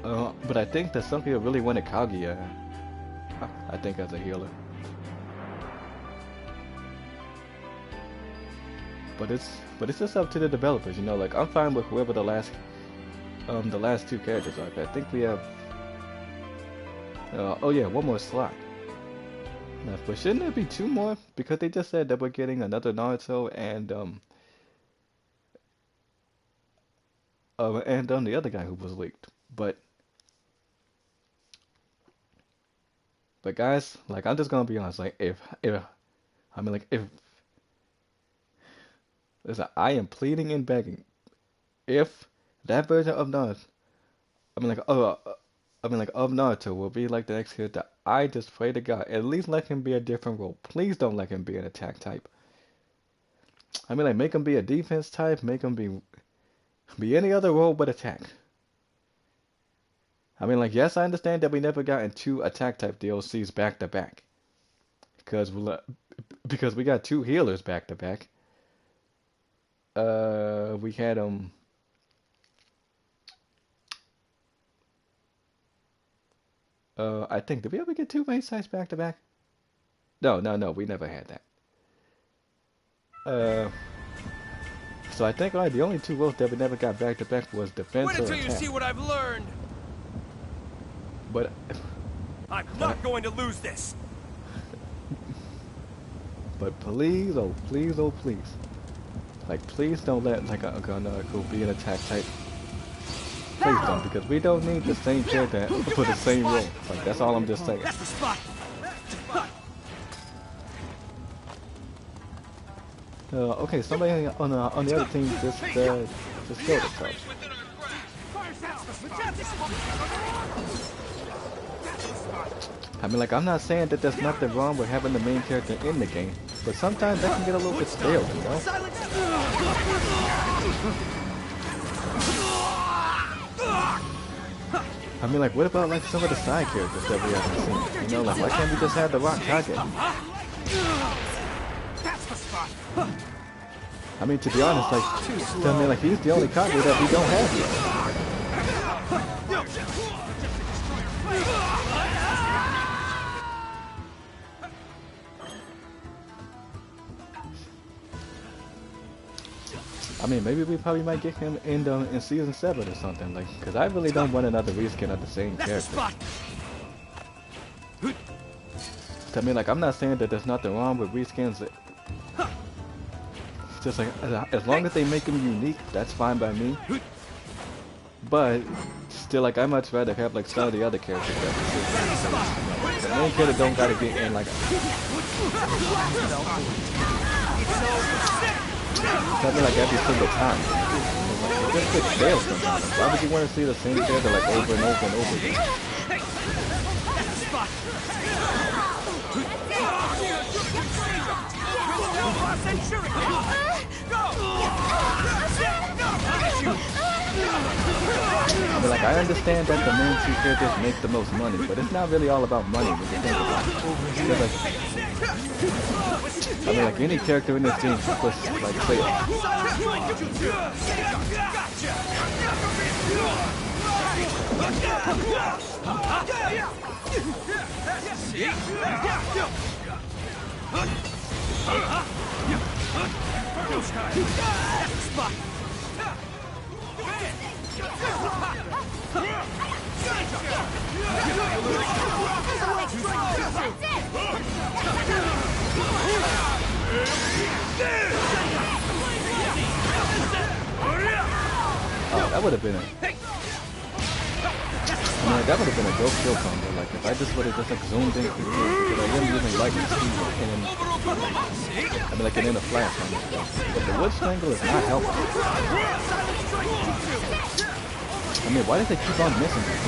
But I think that some people really wanted Kaguya. I think as a healer. But it's just up to the developers, you know. Like I'm fine with whoever the last two characters are. I think we have. Oh yeah, one more slot. But shouldn't there be two more? Because they just said that we're getting another Naruto and the other guy who was leaked. But guys, like I'm just gonna be honest. Like if listen, I am pleading and begging. If that version of Naruto, of Naruto will be like the next character, I just pray to God, at least let him be a different role. Please don't let him be an attack type. I mean, like make him be a defense type, make him be any other role but attack. I mean, like yes, I understand that we never got two attack type DLCs back to back, because we got two healers back to back. We had I think, did we ever get two main sites back to back? No, we never had that. So I think the only two roles that we never got back to back was defense or attack. Wait until you see what I've learned. But I'm not going to lose this. But please, oh please, like please don't let like a Naruto be an attack type. Please don't, because we don't need the same character for the same role. Like that's all I'm just saying. That's the spot. Okay, somebody on the other team just killed themselves. I mean, like I'm not saying that there's nothing wrong with having the main character in the game, but sometimes that can get a little bit stale, you know. I mean, like, what about like some of the side characters that we haven't seen? You know, like why can't we just have the Rock Kage? I mean, to be honest, like he's the only Kage that we don't have yet. I mean, maybe we probably might get him in season 7 or something, like, because I really don't want another reskin of the same character. I mean, like, I'm not saying that there's nothing wrong with reskins. Just like, as long as they make them unique, that's fine by me. But still, like, I'd much rather have like some of the other characters. The main character don't gotta get in like. I mean, like every single time. Like, it just gets stale sometimes. Why would you want to see the same character like over and over and over again? I mean, like I understand that the main two characters make the most money, but it's not really all about money when you think about it. I mean, like any character in this game can push, like, say, oh, that would have been a... I mean, that would have been a dope kill combo. Like, if I just would have just like zoomed in quickly, because I wouldn't even like the speed, and then... I mean, like, and then a flash on this stuff. But the wood strangle is not helpful. I mean, why does they keep on missing this?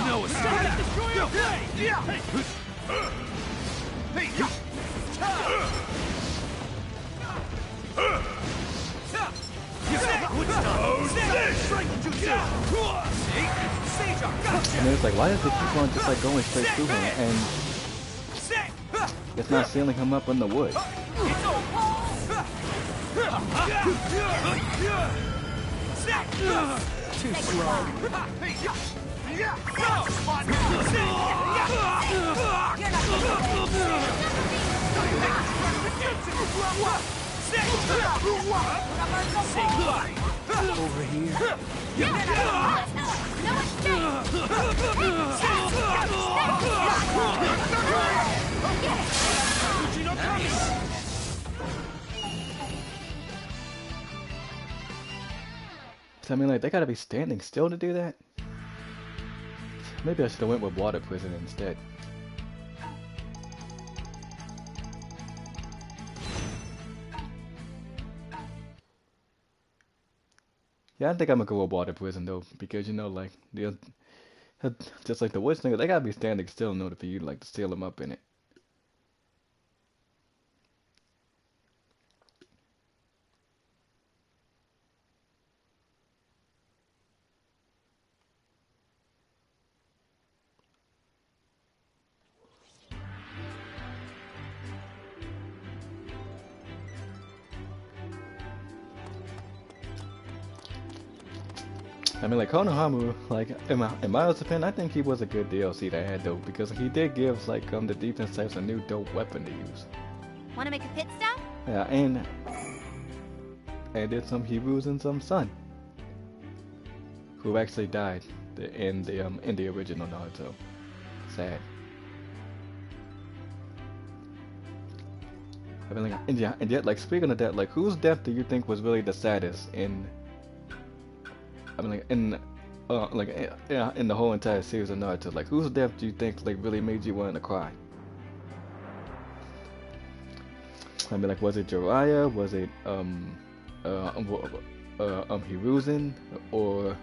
No escape. And it's like, why does it keep on just like going straight through him and it's not sealing him up in the wood? Too slow. Over here. So I mean, like, they gotta be standing still to do that? Maybe I should have went with water prison instead. Yeah, I think I'm gonna go with water prison though, because you know, like, just like the woods nigga, they gotta be standing still in order for you like to seal them up in it. I mean, like, Konohamaru, like, in my opinion, I think he was a good DLC to add, though, because he did give, like, the defense types a new dope weapon to use. Want to make a pit stop? Yeah, and did some Hebrews and some Sun, who actually died in the original Naruto. Sad. I mean, like, and yet, like, speaking of that, like, whose death do you think was really the saddest in? I mean, like, in the whole entire series of Naruto, like, whose death do you think like really made you want to cry? I mean, like, was it Jiraiya? Was it Hiruzen? Or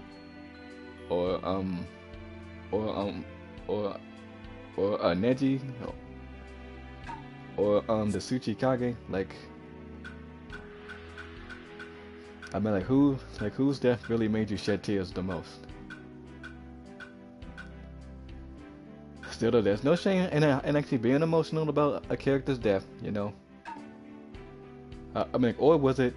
Neji? Or the Tsuchikage? Like, I mean, like, whose death really made you shed tears the most? Still, though, there's no shame in actually being emotional about a character's death, you know. I mean, or was it?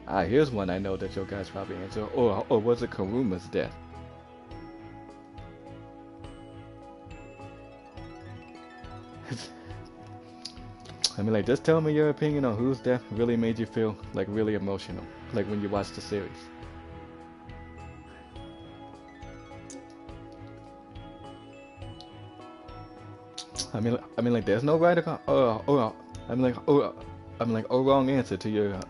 Here's one I know that your guys probably answer. Or was it Karuma's death? I mean, like, just tell me your opinion on whose death really made you feel, like, really emotional, like, when you watched the series. I mean, like, there's no right or wrong answer to your,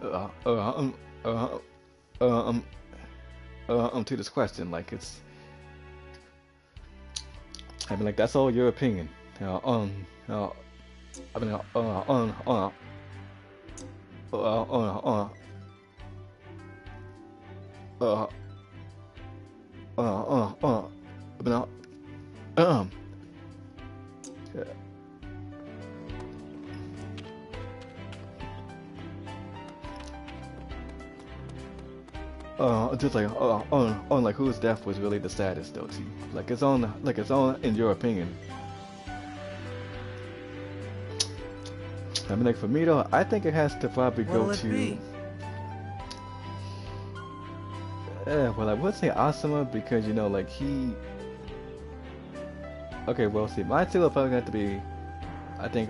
to this question. Like, it's, I mean, like, that's all your opinion. I mean, just like on like whose death was really the saddest though to you? Like it's on in your opinion. I mean, like, for me though, I think it has to probably go to. Well, I would say Asuma because you know, like he. Okay, well, see, my two are probably going to have to be. I think.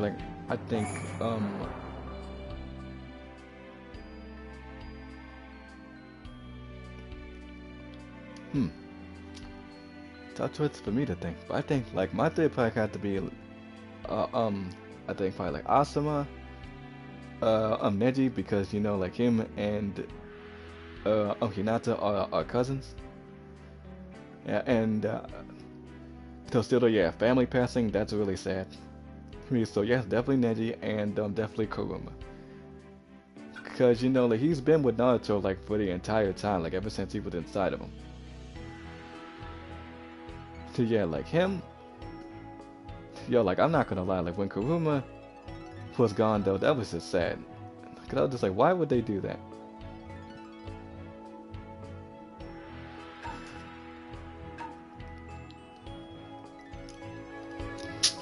Tough choice for me to think, but I think like my three probably have to be. I think probably like Asuma, Neji because you know like him and Hinata are cousins. Yeah, and so still though, yeah, family passing, that's really sad. I mean, so yes, definitely Neji and definitely Kuruma. Because you know like he's been with Naruto like for the entire time, like ever since he was inside of him. So yeah, like him. Yo, like, I'm not gonna lie, like, when Kuruma was gone, though, that was just sad. Cause I was just like, why would they do that?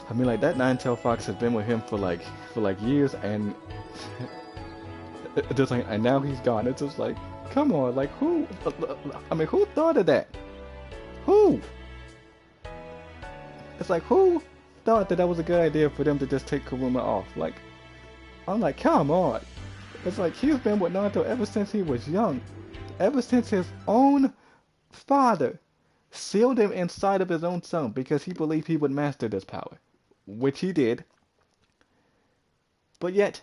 I mean, like, that nine-tailed fox has been with him for like years, and just like, and now he's gone. It's just like, come on, like, who? I mean, who thought of that? Who? It's like, who thought that was a good idea for them to just take Kuruma off? Like, I'm like, come on. It's like, he's been with Naruto ever since he was young, ever since his own father sealed him inside of his own son because he believed he would master this power. Which he did, but yet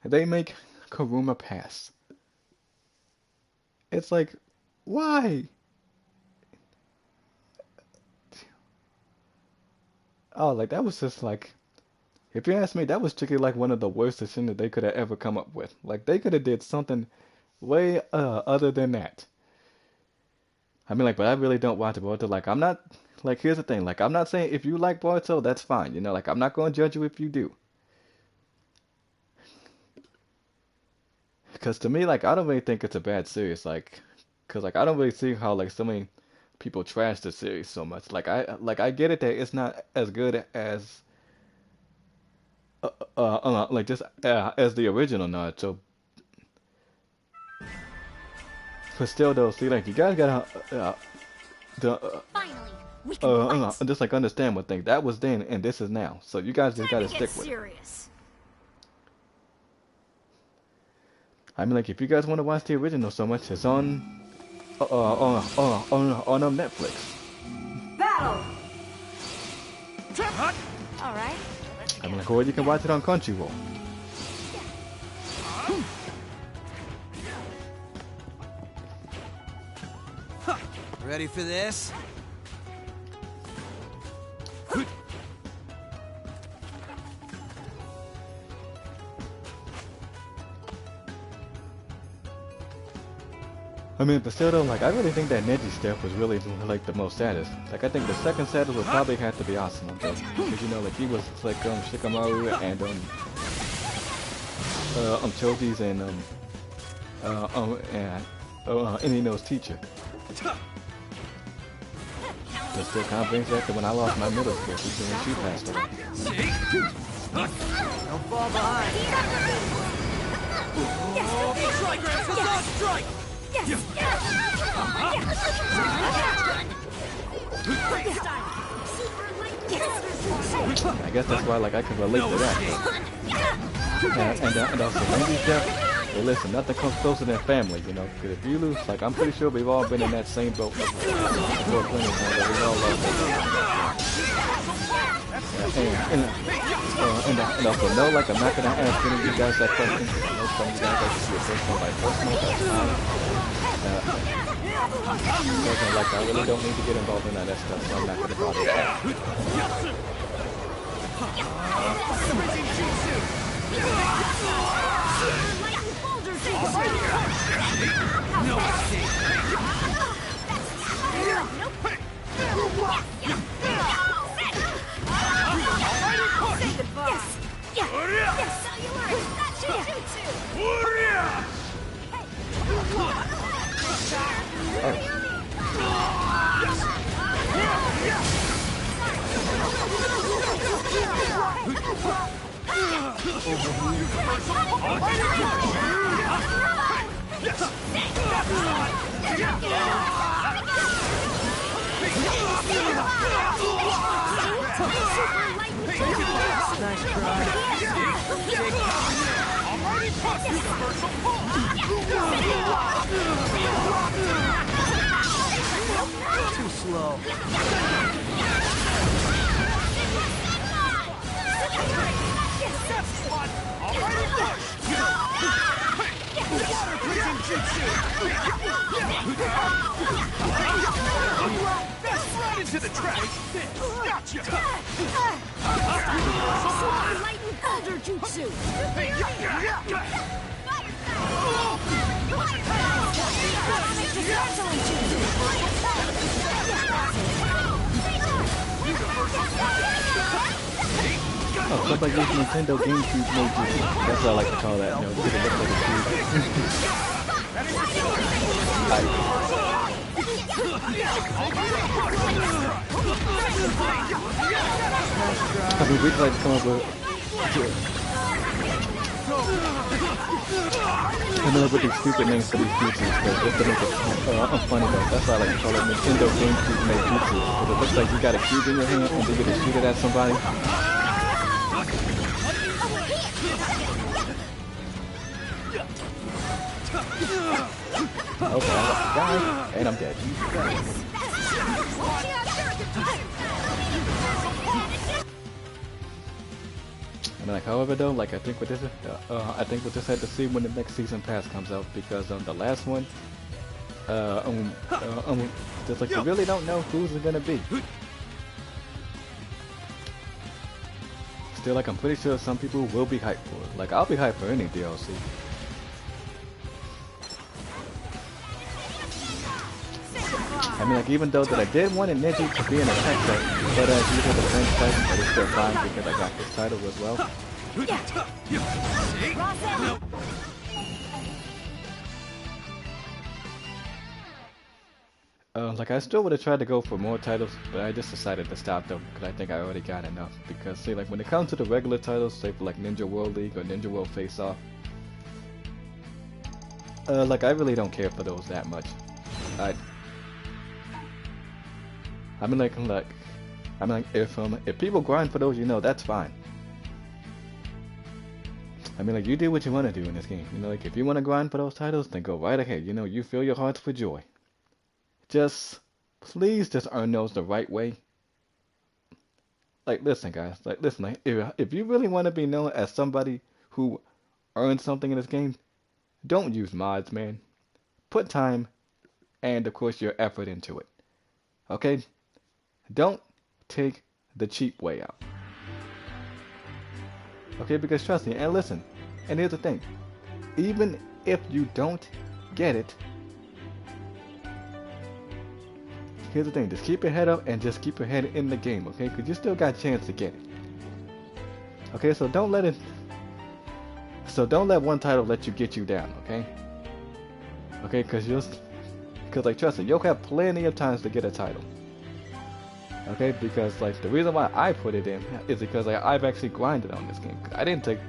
they make Kuruma pass. It's like, why? Oh, like, that was just like, if you ask me, that was strictly like one of the worst decisions that they could have ever come up with. Like, they could have did something way other than that. I mean, like, but I really don't watch Boruto. Like, I'm not. Like, here's the thing, like, I'm not saying if you like Boruto, that's fine, you know, like, I'm not going to judge you if you do. Because to me, like, I don't really think it's a bad series, like, because, like, I don't really see how, like, so many people trash the series so much. Like, I get it that it's not as good as, like, just as the original Naruto. But still, though, see, like, you guys gotta, Finally, we can fight. just like understand one thing. That was then, and this is now. So you guys just gotta stick with it. I mean, like, if you guys want to watch the original so much, it's on Netflix. Battle! All right. I mean, like, or you can watch it on Crunchyroll. Ready for this? I mean, but still though, like, I really think that Neji stuff was really, like, the most saddest. Like, I think the second saddest would probably have to be Asuma, though. Because, you know, like, he was, like, Shikamaru and, Choji's and, Inino's teacher. That still kind of brings back to when I lost my middle school teacher when she passed away. Don't fall behind. Trigram Facade Strike! I guess that's why, like, I can relate to that. And also, Randy's death, hey, listen, nothing comes closer than family, you know, because if you lose, like, I'm pretty sure we've all been in that same boat before plenty of times that we all love and also, no, like, I'm not going to ask any of you guys that question, because I know some of you guys like to see a personal by personal, that's fine. Like, I really don't need to get involved in that stuff, so I'm not going to bother that. No escape. Nice try. Too slow. Right into the track. Gotcha. Lightning Thunder Jutsu! Oh, something like this Nintendo GameCube made jutsu. That's what I like to call that. You know, because it looks like a cube. I mean, we tried to come up with these stupid names for these jutsus, but just to make it funny though. That's why I like to call it Nintendo GameCube made jutsu. Because it looks like you got a cube in your hand and you get to shoot it at somebody. Okay, I died, and I'm dead. And like, however though, like I think with this, we'll just have to see when the next season pass comes out, because the last one, just like you really don't know who's it gonna be. Still, like I'm pretty sure some people will be hyped for it. Like I'll be hyped for any DLC. I mean, like, even though that I did want a Neji to be an attack type, but he's a defense type, but it's still fine because I got this title as well. Like, I still would have tried to go for more titles, but I just decided to stop them because I think I already got enough. Because, see, like, when it comes to the regular titles, say for like Ninja World League or Ninja World Face Off, like, I really don't care for those that much. I mean, like, if people grind for those, you know, that's fine. I mean, like, you do what you want to do in this game. You know, like, if you want to grind for those titles, then go right ahead. You know, you fill your hearts with joy. Just, please just earn those the right way. Like, listen, guys. Like, listen, like, if you really want to be known as somebody who earned something in this game, don't use mods, man. Put time and, of course, your effort into it. Okay? Don't take the cheap way out. Okay, because trust me, and listen, and here's the thing. Even if you don't get it, here's the thing, just keep your head up and just keep your head in the game, okay? Because you still got a chance to get it. Okay, so don't let one title let you get you down, okay? Okay, because like, trust me, you'll have plenty of times to get a title. Okay, because like the reason why I put it in is because like, I've actually grinded on this game. I didn't take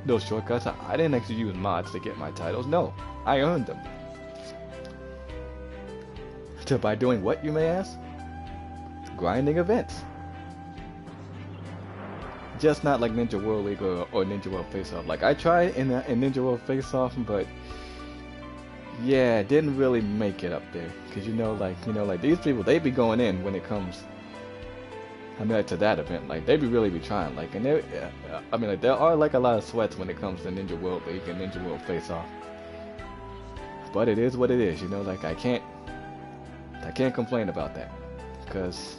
those shortcuts. I didn't actually use mods to get my titles. No, I earned them. So by doing what, you may ask? Grinding events. Just not like Ninja World League or Ninja World Face Off. Like I tried in Ninja World Face Off, but yeah, didn't really make it up there, cause you know, like these people, they be going in when it comes, I mean, like, to that event, like they be really trying, like, and I mean, like there are like a lot of sweats when it comes to Ninja World League and Ninja World Face Off, but it is what it is, you know, like I can't complain about that, cause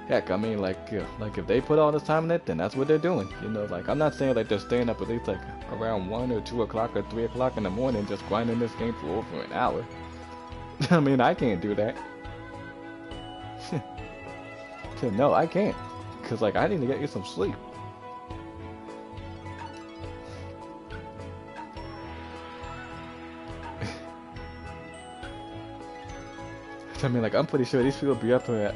heck, I mean, like if they put all this time in it, then that's what they're doing, you know, like I'm not saying like they're staying up at least like around 1 or 2 o'clock or 3 o'clock in the morning just grinding this game for over an hour. I mean, I can't do that. No, I can't, because like I need to get you some sleep. I mean, like I'm pretty sure these people be up at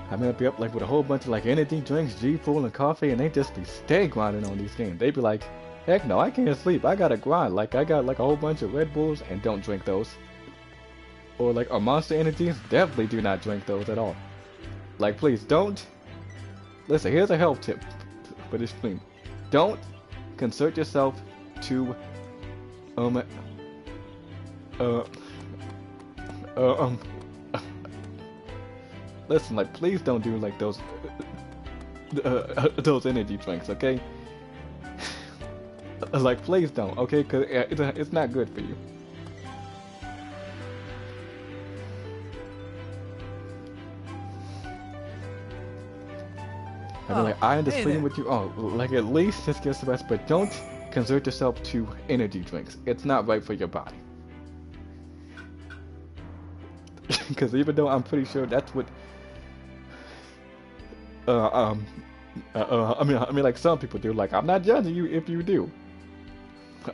I mean, I'd be up like with a whole bunch of like energy drinks, G-Fuel, and coffee, and they just be stay grinding on these games. They'd be like, heck no, I can't sleep. I gotta grind. Like I got like a whole bunch of Red Bulls and don't drink those. Or like our Monster Energies, definitely do not drink those at all. Like please don't. Listen, here's a health tip for this stream. Don't concert yourself to listen, like please don't do like those energy drinks, okay? Like please don't, okay? Cause it's not good for you. I mean, like I understand with you. Oh, like at least just get some rest, but don't concert yourself to energy drinks. It's not right for your body. Because even though I'm pretty sure that's what, I mean, like some people do. Like, I'm not judging you if you do.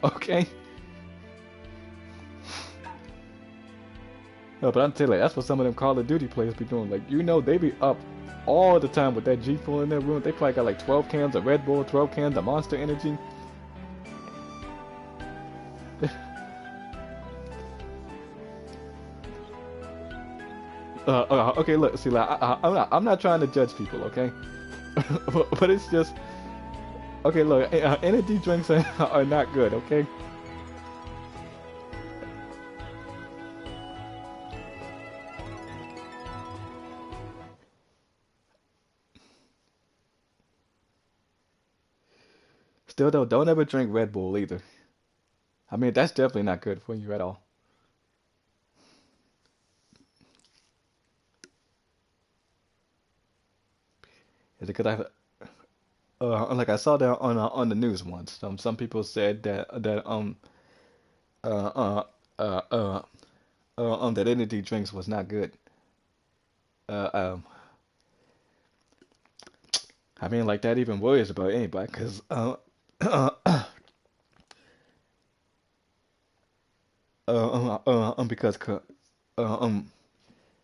Okay. No, but I'm telling you, that's what some of them Call of Duty players be doing. Like, you know, they be up all the time with that G full in their room. They probably got like 12 cans of Red Bull, 12 cans of Monster Energy. Okay, look, see, like, I'm not trying to judge people, okay? but it's just, okay, look, energy drinks are not good, okay? Still though, don't ever drink Red Bull either. I mean, that's definitely not good for you at all. Is it because like I saw that on the news once. Some people said uh uh uh uh that energy drinks was not good. Uh um I mean, like that even worries about anybody, cause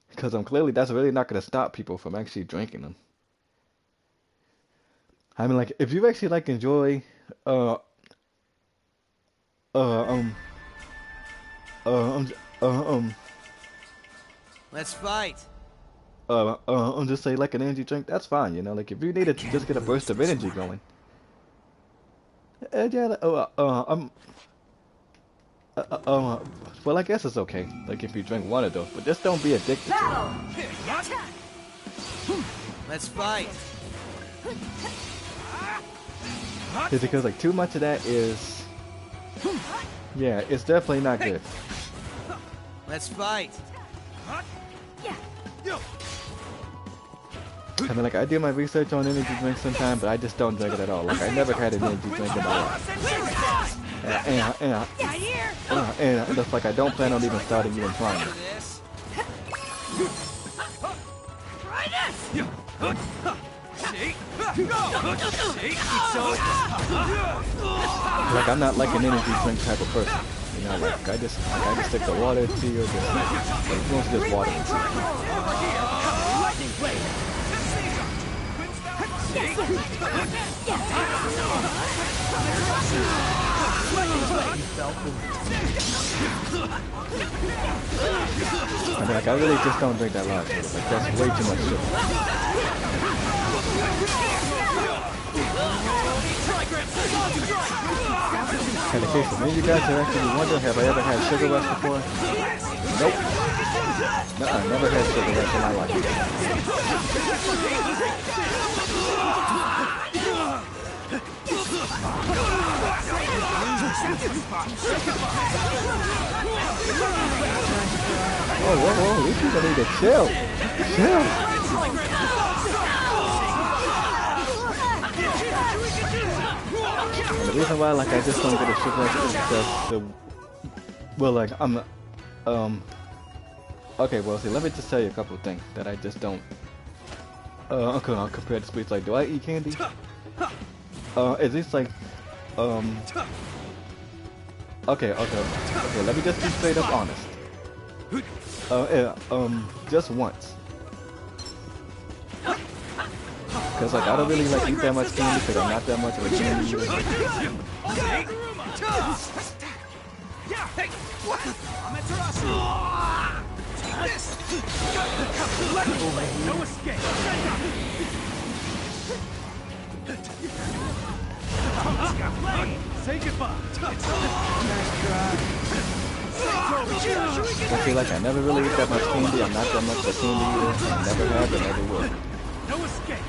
because clearly that's really not gonna stop people from actually drinking them. I mean, like if you actually like enjoy uh uh um um Let's fight. just say like an energy drink, that's fine, you know. Like if you need it to just get a burst of energy going. Yeah, well, I guess it's okay. Like if you drink one of those, but just don't be addicted to it. Let's fight. It's because like too much of that is, yeah, it's definitely not good. Let's fight. I mean, like I do my research on energy drinks sometimes, but I just don't drink it at all. Like I never had an energy drink in my life. And that's like I don't plan on even starting even trying it. Like I'm not like an energy drink type of person. You know, like I just stick to water, tea, or just like mostly just water. I mean, like I really just don't drink that lot. Like that's way too much sugar. And in case any of you guys are actually wondering, have I ever had sugar rush before? Nope. Nuh-uh, never had sugar rush in my life. Oh, whoa, these people need to chill. Chill. And the reason why, like, I just don't get a sugar rush is because well, like, okay, well, see, let me just tell you a couple of things that I just don't, compared to sweets. Like, do I eat candy? Is this like, okay, let me just be straight up honest. Just once. Cause like I don't really like eat that much candy because I'm not that much of a candy eater. No escape. Say goodbye. Nice try. I feel like I never really eat that much candy. I'm not that much of a candy eater. I never have and never will. No escape.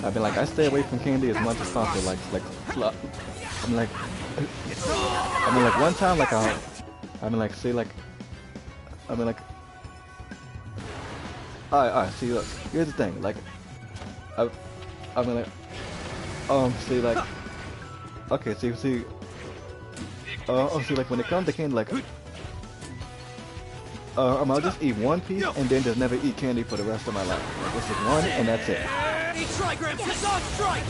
I mean, like I stay away from candy as much as possible. Like, I mean, like one time, like alright, see, look, here's the thing, like, see, like, Okay, see, see, like when it comes to candy, like, I'll just eat one piece and then just never eat candy for the rest of my life. Like, this is one and that's it. Need trigrams, it's on strike!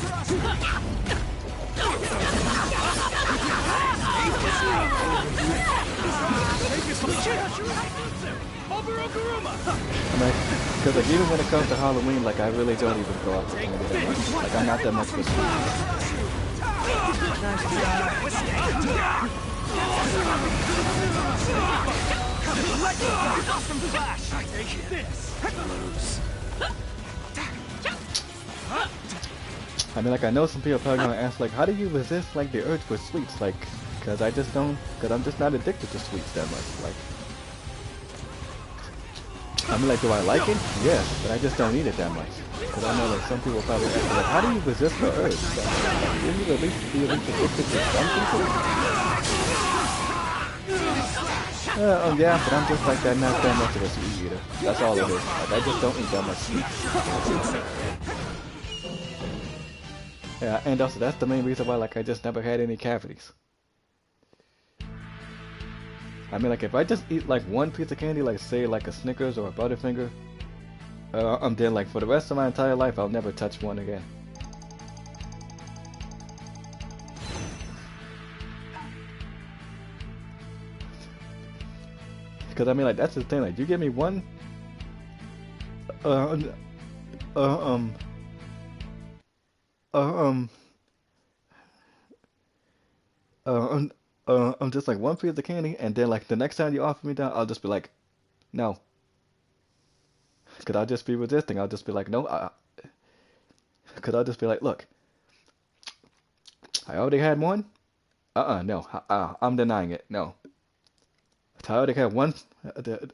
Because like even when it comes to Halloween, like I really don't even go out for candy that much. Like I'm not that much for sweets. I mean, like I know some people are probably gonna ask, like, how do you resist like the urge for sweets? Like, because I'm just not addicted to sweets that much. Like, I mean, like, do I like it? Yes, but I just don't eat it that much. Because I know like some people probably ask, like, how do you resist the urge? Like, will you at least be addicted to some people? Yeah, but I'm just like that, not that much of a sweet eater. That's all it is. Like, I just don't eat that much sweets. Yeah, and also that's the main reason why, like, I just never had any cavities. I mean, like, if I just eat like one piece of candy, like say like a Snickers or a Butterfinger, I'm dead. Like for the rest of my entire life, I'll never touch one again. Because I mean, like, that's the thing. Like, you give me one, I'm just like one piece of candy, and then like the next time you offer me that, I'll just be like, no. Because I'll just be resisting. I'll just be like, no. Because I'll just be like, look, I already had one. No. I'm denying it. No. I already had one. Because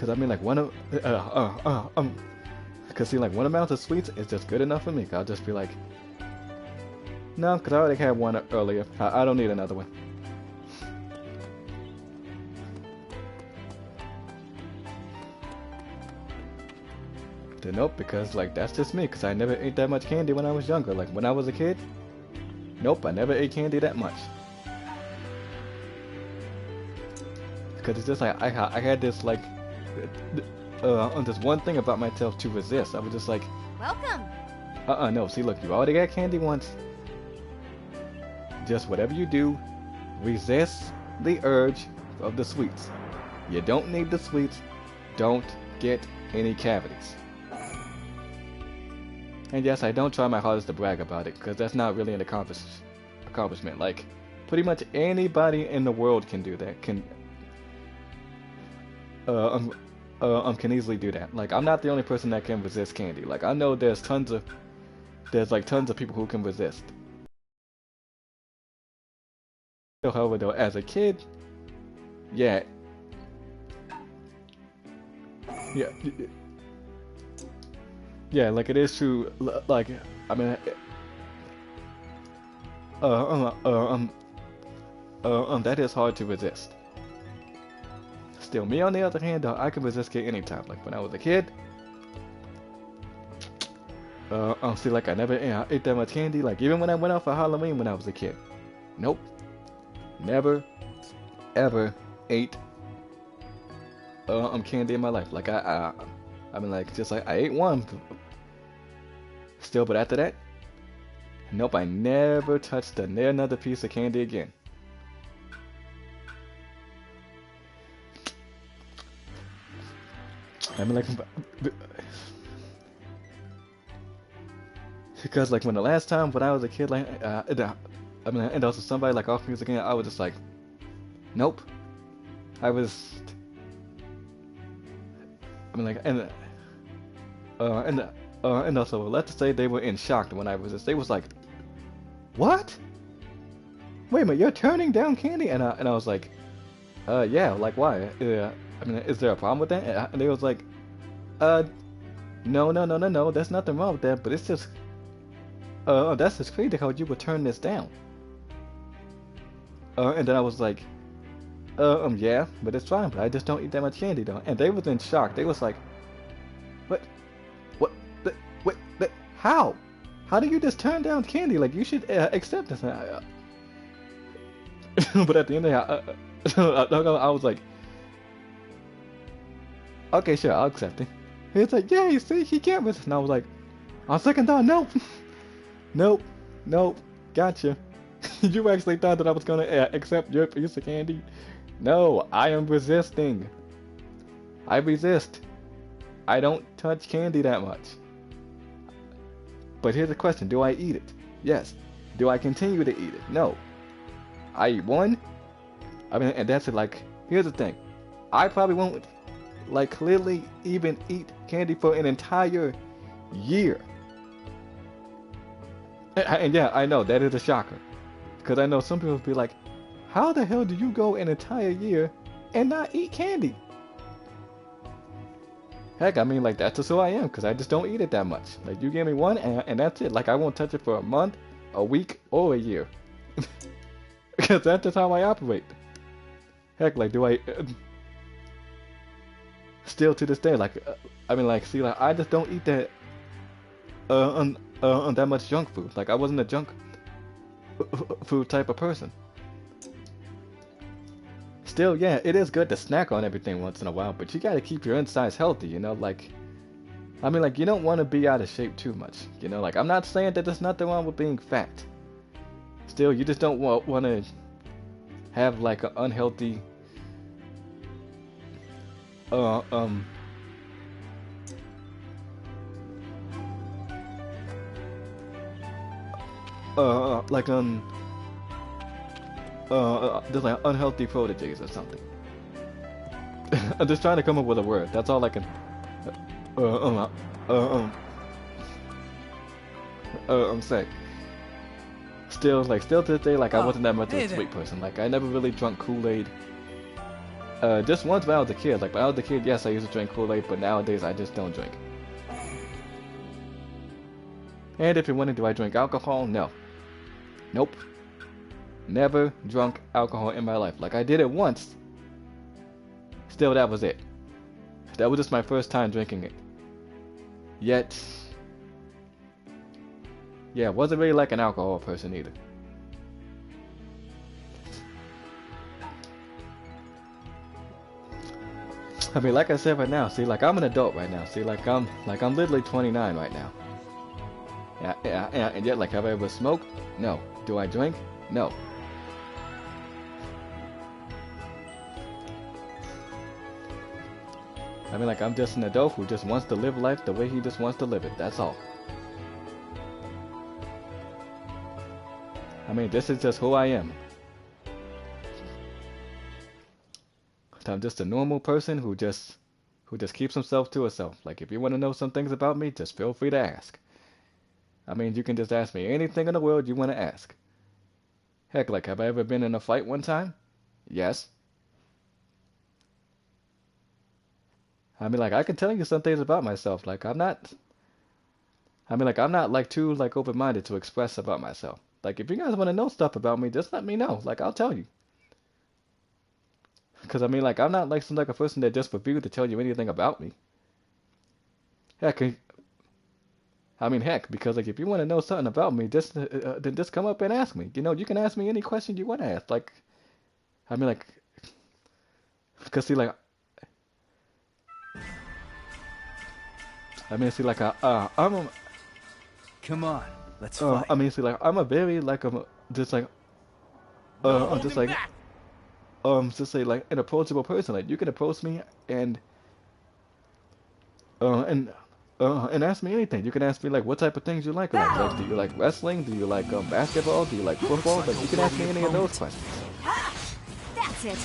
I mean, like one of, because see, like one amount of sweets is just good enough for me. I'll just be like, no, because I already had one earlier. I don't need another one. Then nope, because like that's just me. Because I never ate that much candy when I was younger. Like when I was a kid, nope, I never ate candy that much. Because it's just like I had this like this one thing about myself to resist. I was just like, Welcome. No. See, look, you already got candy once. Just whatever you do, resist the urge of the sweets. You don't need the sweets. Don't get any cavities. And yes, I don't try my hardest to brag about it, because that's not really an accomplishment. Like, pretty much anybody in the world can do that. Can easily do that. Like, I'm not the only person that can resist candy. Like, I know there's tons of people who can resist. However, though, as a kid, yeah, like it is true. Like, I mean, that is hard to resist. Still, me on the other hand, though, I can resist it anytime. Like when I was a kid, see, like I never ate that much candy. Like even when I went out for Halloween when I was a kid, nope. Never, ever ate candy in my life. Like I mean, like just like I ate one. Still, but after that, nope. I never touched another piece of candy again. I mean, like because like when the last time when I was a kid, like I mean, and also somebody like offered me again, I was just like, nope. I mean, like, and also, let's say they were in shock when I was just, they was like, what? Wait a minute, you're turning down candy? And I was like, yeah, like why? I mean, is there a problem with that? And they was like, no, there's nothing wrong with that, but it's just, that's just crazy how you would turn this down. And then I was like, yeah, but it's fine, but I just don't eat that much candy though. And they was in shock. They was like, what, how how do you just turn down candy? Like, you should accept this. But at the end of the day, I was like, okay, sure, I'll accept it. He's like, yeah, you see, he can't resist. And I was like, on second thought, nope. Nope, gotcha. You actually thought that I was gonna accept your piece of candy? No, I am resisting. I resist. I don't touch candy that much. But here's the question, do I eat it? Yes. Do I continue to eat it? No. I eat one. I mean, and that's it. Like, here's the thing. I probably won't, like, clearly even eat candy for an entire year. And yeah, I know, that is a shocker. Because I know some people will be like, how the hell do you go an entire year and not eat candy? Heck, I mean, like, that's just who I am, because I just don't eat it that much. Like, you give me one, and that's it. Like, I won't touch it for a month, a week, or a year. Because that's just how I operate. Heck, like, do I... still to this day, like, I mean, like, see, like, I just don't eat that... that much junk food. Like, I wasn't a junk food type of person. Still, yeah, it is good to snack on everything once in a while, but you gotta keep your insides healthy, you know, like, I mean, like, you don't want to be out of shape too much, you know, like, I'm not saying that there's nothing wrong with being fat. Still, you just don't want to have, like, an unhealthy, like, just like unhealthy proteges or something. I'm just trying to come up with a word. That's all I can. Say. Still to this day, like, I wasn't that much of a sweet person. Like, I never really drunk Kool-Aid. Just once when I was a kid. Like, when I was a kid, yes, I used to drink Kool-Aid, but nowadays I just don't drink. And if you're wondering, do I drink alcohol? No. Nope. Never drunk alcohol in my life. Like, I did it once. Still, that was it. That was just my first time drinking it. Yet, yeah, wasn't really like an alcohol person either. I mean, like I said right now, see, like, I'm an adult right now. See, like, I'm literally 29 right now. Yeah, and yet, like, have I ever smoked? No. Do I drink? No. I mean, like, I'm just an adult who just wants to live life the way he just wants to live it. That's all. I mean, this is just who I am. I'm just a normal person who just keeps himself to himself. Like, if you want to know some things about me, just feel free to ask. I mean, you can just ask me anything in the world you want to ask. Heck, like, have I ever been in a fight one time? Yes. I mean, like, I can tell you some things about myself. Like, I'm not, like, too, like, open-minded to express about myself. Like, if you guys want to know stuff about me, just let me know. Like, I'll tell you. Because, I mean, like, I'm not, like, some, like, a person that just refused to tell you anything about me. Heck, because, like, if you want to know something about me, then just come up and ask me. You know, you can ask me any question you want to ask. Like, I mean, like, because, see, like, I'm Come on, let's fight. I mean, see, like, I'm a very, like, just like an approachable person. Like, you can approach me and ask me anything. You can ask me, like, what type of things you like. Like, do you like wrestling? Do you like basketball? Do you like football? Like, you can ask me any of those questions. That's it.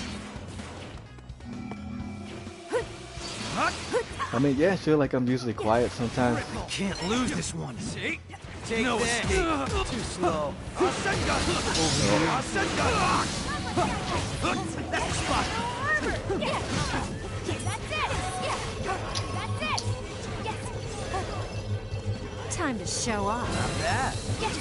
I mean, yeah, sure, like, I'm usually quiet sometimes. Can't lose this one. See? Take no escape. Too slow. That's spot. Yeah. That's it. Yeah. That's it. Yes. Time to show off. Not bad. Yes.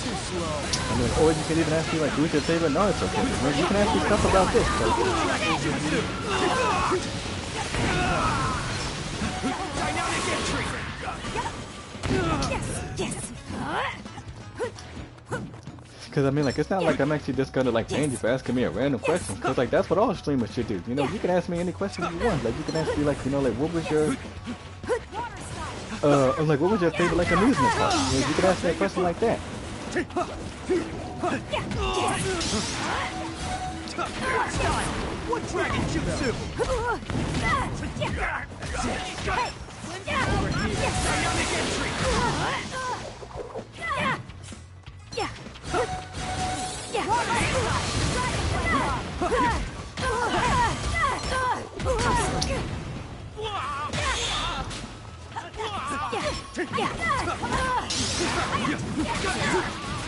Too slow. I mean, or you can even ask me, like, who's your favorite Naruto character? I mean, you can ask me stuff about this. Like, Dynamic entry. Yes. Cause I mean, like, it's not like I'm actually just gonna like ban you for asking me a random question. Cause like that's what all streamers should do. You know, you can ask me any question you want. Like you can ask me like, you know, like what was your like what was your favorite like amusement park? You know, you can ask me a question like that. What dragon jutsu? Dynamic entry.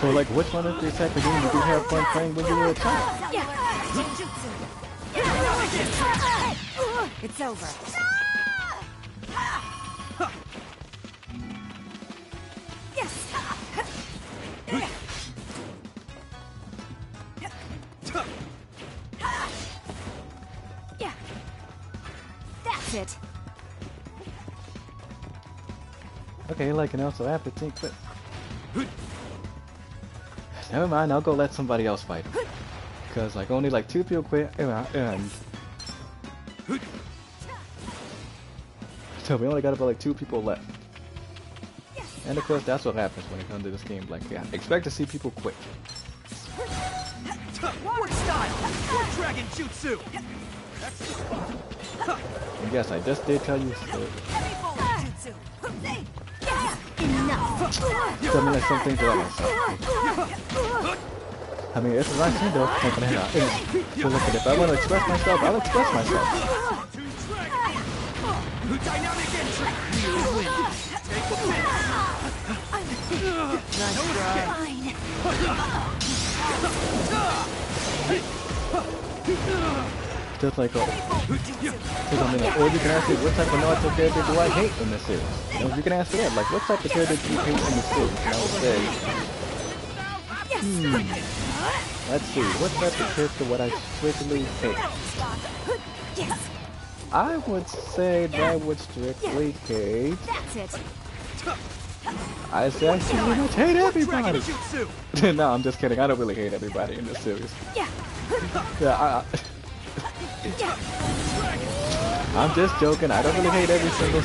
So like, which one of these type of games did you have fun playing when you were a child? It's over. Yes. Yeah. That's it. Okay, like, and also after think, but never mind. I'll go let somebody else fight. Cause like only like 2 people quit, and so we only got about like 2 people left. And of course, that's what happens when it comes to this game. Like, yeah, expect to see people quit. What style? What dragon jutsu? And yes, I just did tell you. Enough. Tell me like some things about myself. I mean, it's a nice thing though. So look, if I want to express myself, I'll express myself. Dynamic entry. Take the pin. Nice try. Just like, or you can ask me, what type of Naruto character do I hate in this series? You know, you can ask me that, like, what type of character do you hate in this series? And I would say, let's see, what type of character would I strictly hate? I would say that I would strictly hate. That's it. I say I pretty much hate everybody. No, I'm just kidding. I don't really hate everybody in this series. Yeah, I'm just joking. I don't really hate every single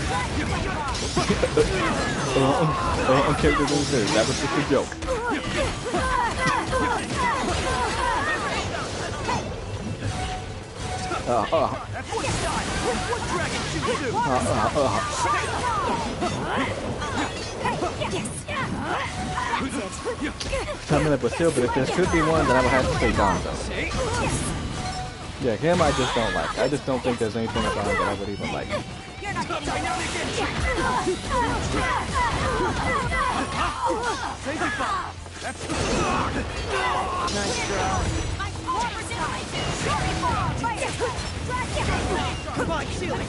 character in the series. That was just a joke. Tell me that, but still, but if there should be one, then I would have to say Donzo. Yeah, him I just don't like. I just don't think there's anything about him that I would even like. Nice try. Combined ceiling.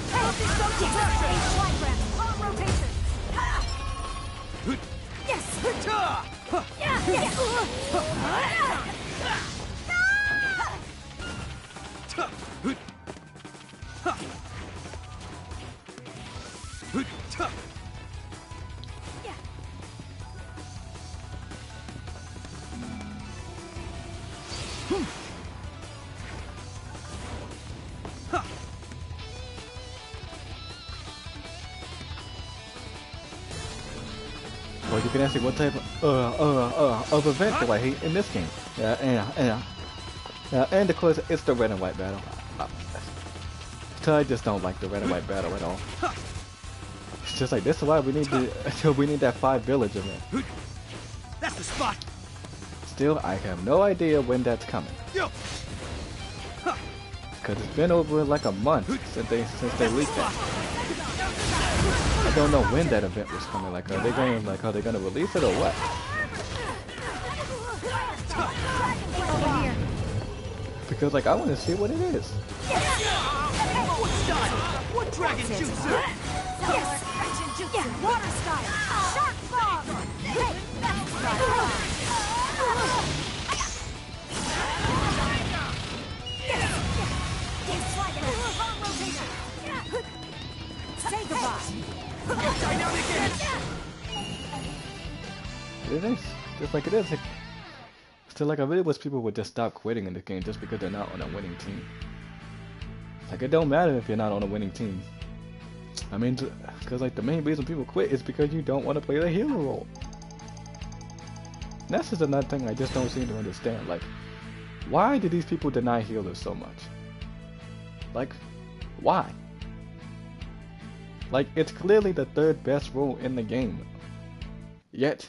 Yes. Or you can ask me what type of event do I hate in this game? And of course, it's the red and white battle. So I just don't like the red and white battle at all. It's just like, this is why we need that 5 village event. That's the spot. Still, I have no idea when that's coming. Cause it's been over like a month since they leaked that. I don't know when that event was coming. Like, are they gonna release it or what? Because like I want to see what it is. What style? What dragon jutsu? Water style. Shark bomb. Say goodbye. Dynamic entry. It is just like it is. So like I really wish people would just stop quitting in the game just because they're not on a winning team. Like it don't matter if you're not on a winning team. I mean, because like the main reason people quit is because you don't want to play the healer role. And that's just another thing I just don't seem to understand. Like, why do these people deny healers so much? Like, why? Like, it's clearly the third best role in the game. Yet,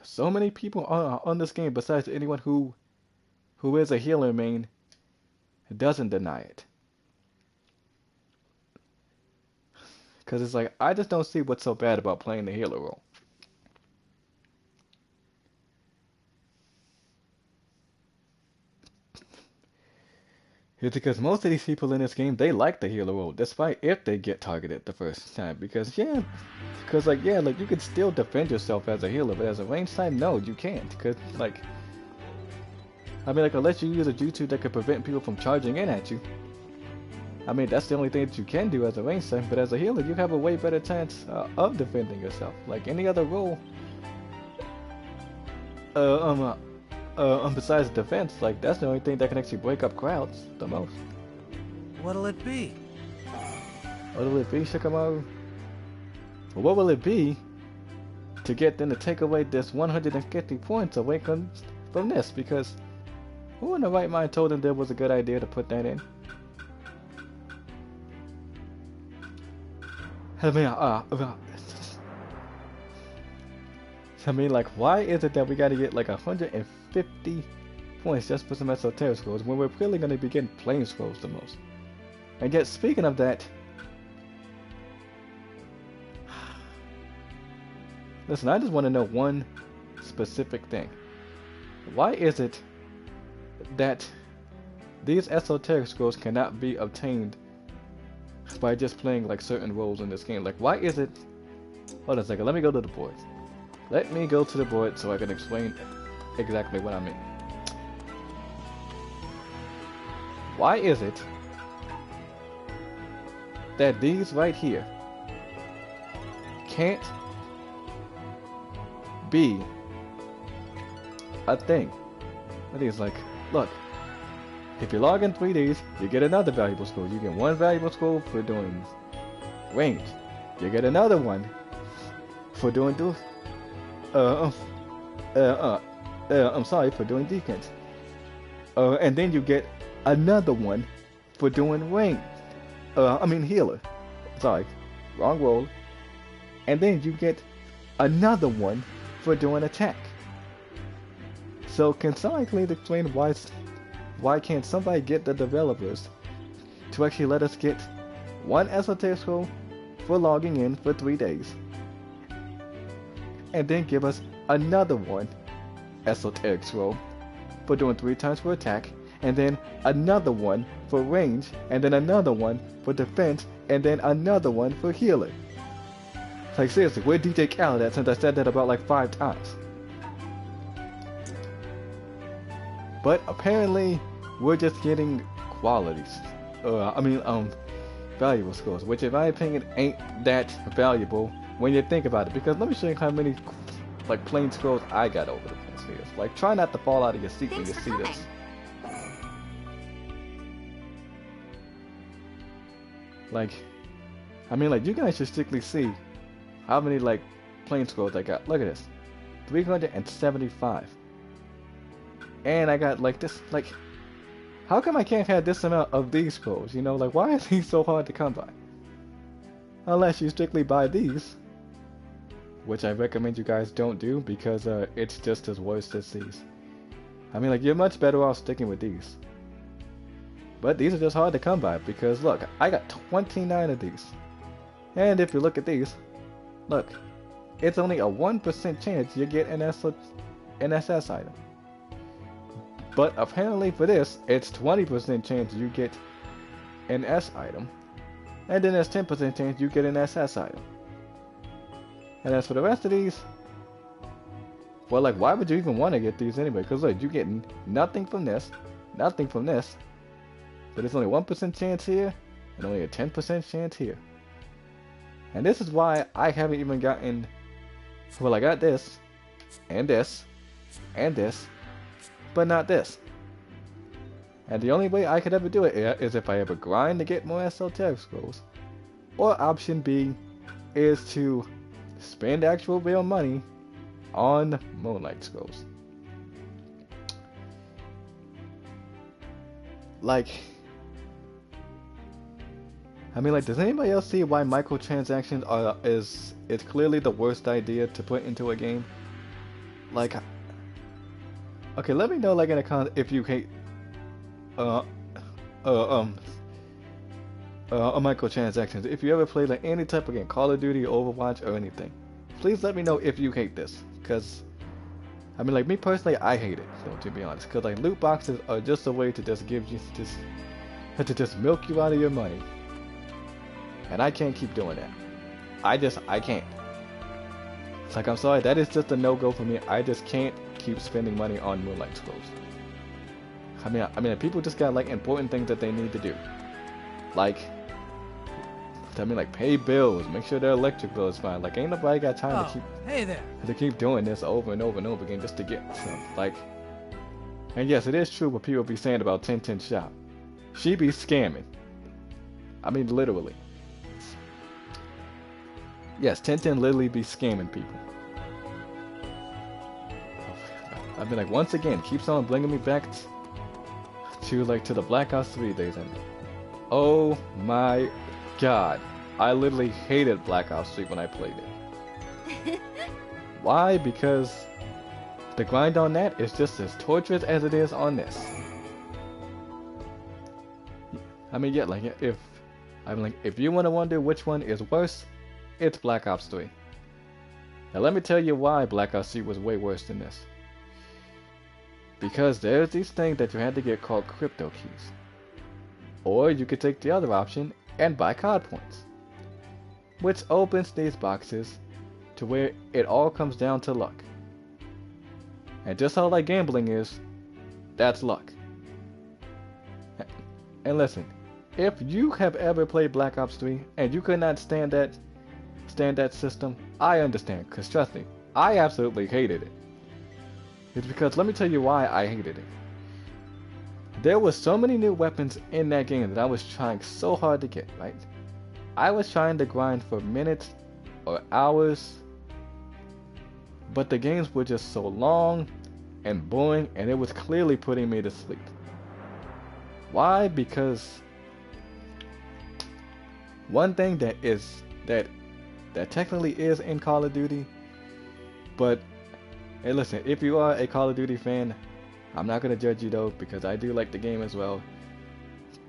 so many people on this game, besides anyone who is a healer main, doesn't deny it. Because it's like, I just don't see what's so bad about playing the healer role. It's because most of these people in this game, they like the healer role, despite if they get targeted the first time. Because like you can still defend yourself as a healer, but as a ranged type, no, you can't. Because like, I mean, like unless you use a jutsu that could prevent people from charging in at you, I mean that's the only thing that you can do as a ranged type. But as a healer, you have a way better chance of defending yourself. Like any other role, besides defense, like that's the only thing that can actually break up crowds the most. What'll it be? What'll it be, Shikamaru? Well, what will it be to get them to take away this 150 points away from this? Because who in the right mind told them there was a good idea to put that in? I mean, like, why is it that we gotta get like 150 points just for some esoteric scrolls when we're clearly gonna be getting plain scrolls the most? And yet, speaking of that, listen, I just want to know one specific thing. Why is it that these esoteric scrolls cannot be obtained by just playing like certain roles in this game? Like, why is it? Hold on a second, let me go to the board. Let me go to the board so I can explain exactly what I mean. Why is it that these right here can't be a thing? It is like, look, if you log in 3 days, you get another valuable scroll. You get one valuable scroll for doing range. You get another one for doing I'm sorry, for doing defense. And then you get another one for doing healer. Sorry, wrong role. And then you get another one for doing attack. So can somebody please explain why can't somebody get the developers to actually let us get one esoteric scroll for logging in for 3 days, and then give us another one esoteric scroll for doing 3 times for attack, and then another one for range, and then another one for defense, and then another one for healer? Like seriously, where DJ Khaled at since I said that about like 5 times? But apparently, we're just getting qualities. Valuable scrolls, which in my opinion ain't that valuable when you think about it. Because let me show you how many like plain scrolls I got over the past years. Like, try not to fall out of your seat when you see this. Like, I mean, like, you can actually strictly see how many like plain scrolls I got. Look at this, 375. And I got like this, like, how come I can't have this amount of these scrolls? You know, like, why are these so hard to come by? Unless you strictly buy these, which I recommend you guys don't do because it's just as worse as these. I mean, like, you're much better off sticking with these. But these are just hard to come by because look, I got 29 of these. And if you look at these, look, it's only a 1% chance you get an SS item. But apparently for this, it's 20% chance you get an S item. And then there's 10% chance you get an SS item. And as for the rest of these, well, like, why would you even want to get these anyway? Because look, you're getting nothing from this, nothing from this. But there's only 1% chance here, and only a 10% chance here. And this is why I haven't even gotten, well, I got this, and this, and this, but not this. And the only way I could ever do it is if I ever grind to get more esoteric scrolls. Or option B is to spend actual real money on Moonlight Scrolls. Like, I mean, like, does anybody else see why microtransactions is clearly the worst idea to put into a game? Like, okay, let me know, like, in the comments if you hate microtransactions. If you ever played like any type of game, Call of Duty, Overwatch, or anything, please let me know if you hate this. Cause I mean, like, me personally, I hate it. So to be honest, cause like loot boxes are just a way to just give you just milk you out of your money, and I can't keep doing that. I can't. It's like, I'm sorry, that is just a no-go for me. I just can't keep spending money on Moonlight Scrolls. I mean, people just got like important things that they need to do, like, I mean, like, pay bills, make sure their electric bill is fine. Like, ain't nobody got time to keep doing this over and over and over again just to get some. Like, and yes, it is true what people be saying about 1010 Shop. She be scamming. I mean, literally. Yes, 1010 literally be scamming people. I mean, like, once again, keeps on bringing me back to the Black Ops 3 days. And oh my god, I literally hated Black Ops 3 when I played it. Why? Because the grind on that is just as torturous as it is on this. I mean, yeah, like, if you want to wonder which one is worse, it's Black Ops 3. Now let me tell you why Black Ops 3 was way worse than this. Because there's these things that you had to get called crypto keys. Or you could take the other option and buy COD points, which opens these boxes to where it all comes down to luck. And just how like gambling is, that's luck. And listen, if you have ever played Black Ops 3 and you could not stand that system, I understand, because trust me, I absolutely hated it. It's because, let me tell you why I hated it. There was so many new weapons in that game that I was trying so hard to get, right? I was trying to grind for minutes or hours, but the games were just so long and boring, and it was clearly putting me to sleep. Why? Because one thing that technically is in Call of Duty, but hey, listen, if you are a Call of Duty fan, I'm not going to judge you though, because I do like the game as well.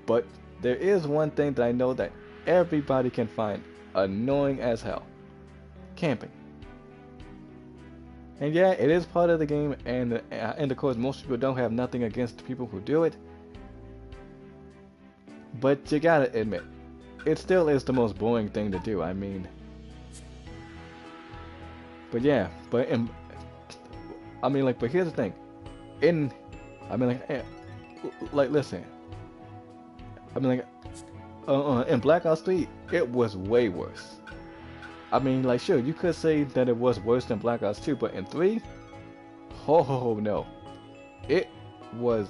But there is one thing that I know that everybody can find annoying as hell. Camping. And yeah, it is part of the game, and of course most people don't have nothing against people who do it. But you gotta admit, it still is the most boring thing to do. I mean, but yeah, but here's the thing. Listen. In Black Ops 3, it was way worse. I mean, like, sure, you could say that it was worse than Black Ops 2, but in 3, oh no, it was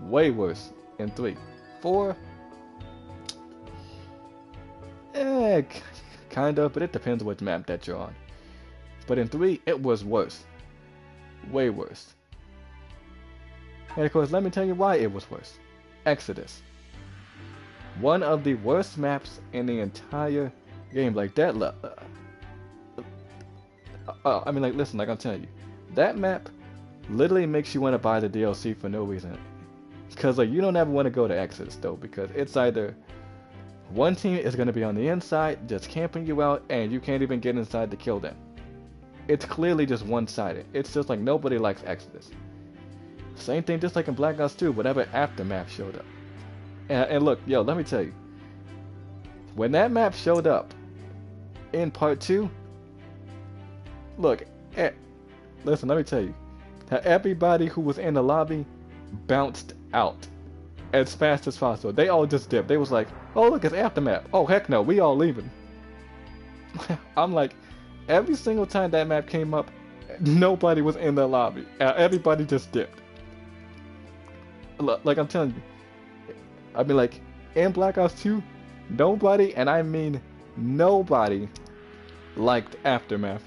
way worse in 3. 4, kind of, but it depends which map that you're on. But in 3, it was worse. Way worse. And of course, let me tell you why it was worse. Exodus. One of the worst maps in the entire game. Like that, listen, like I'm telling you, that map literally makes you want to buy the DLC for no reason. Because like, you don't ever want to go to Exodus though, because it's either one team is going to be on the inside just camping you out, and you can't even get inside to kill them. It's clearly just one-sided. It's just like nobody likes Exodus. Same thing just like in Black Ops 2, whenever Aftermath showed up. And look, yo, let me tell you. When that map showed up in part 2, look, listen, let me tell you. Everybody who was in the lobby bounced out as fast as possible. They all just dipped. They was like, oh look, it's Aftermath. Oh heck no, we all leaving. I'm like, every single time that map came up, nobody was in the lobby. Everybody just dipped. like I'm telling you, I mean, like in Black Ops 2, nobody, and I mean nobody, liked Aftermath.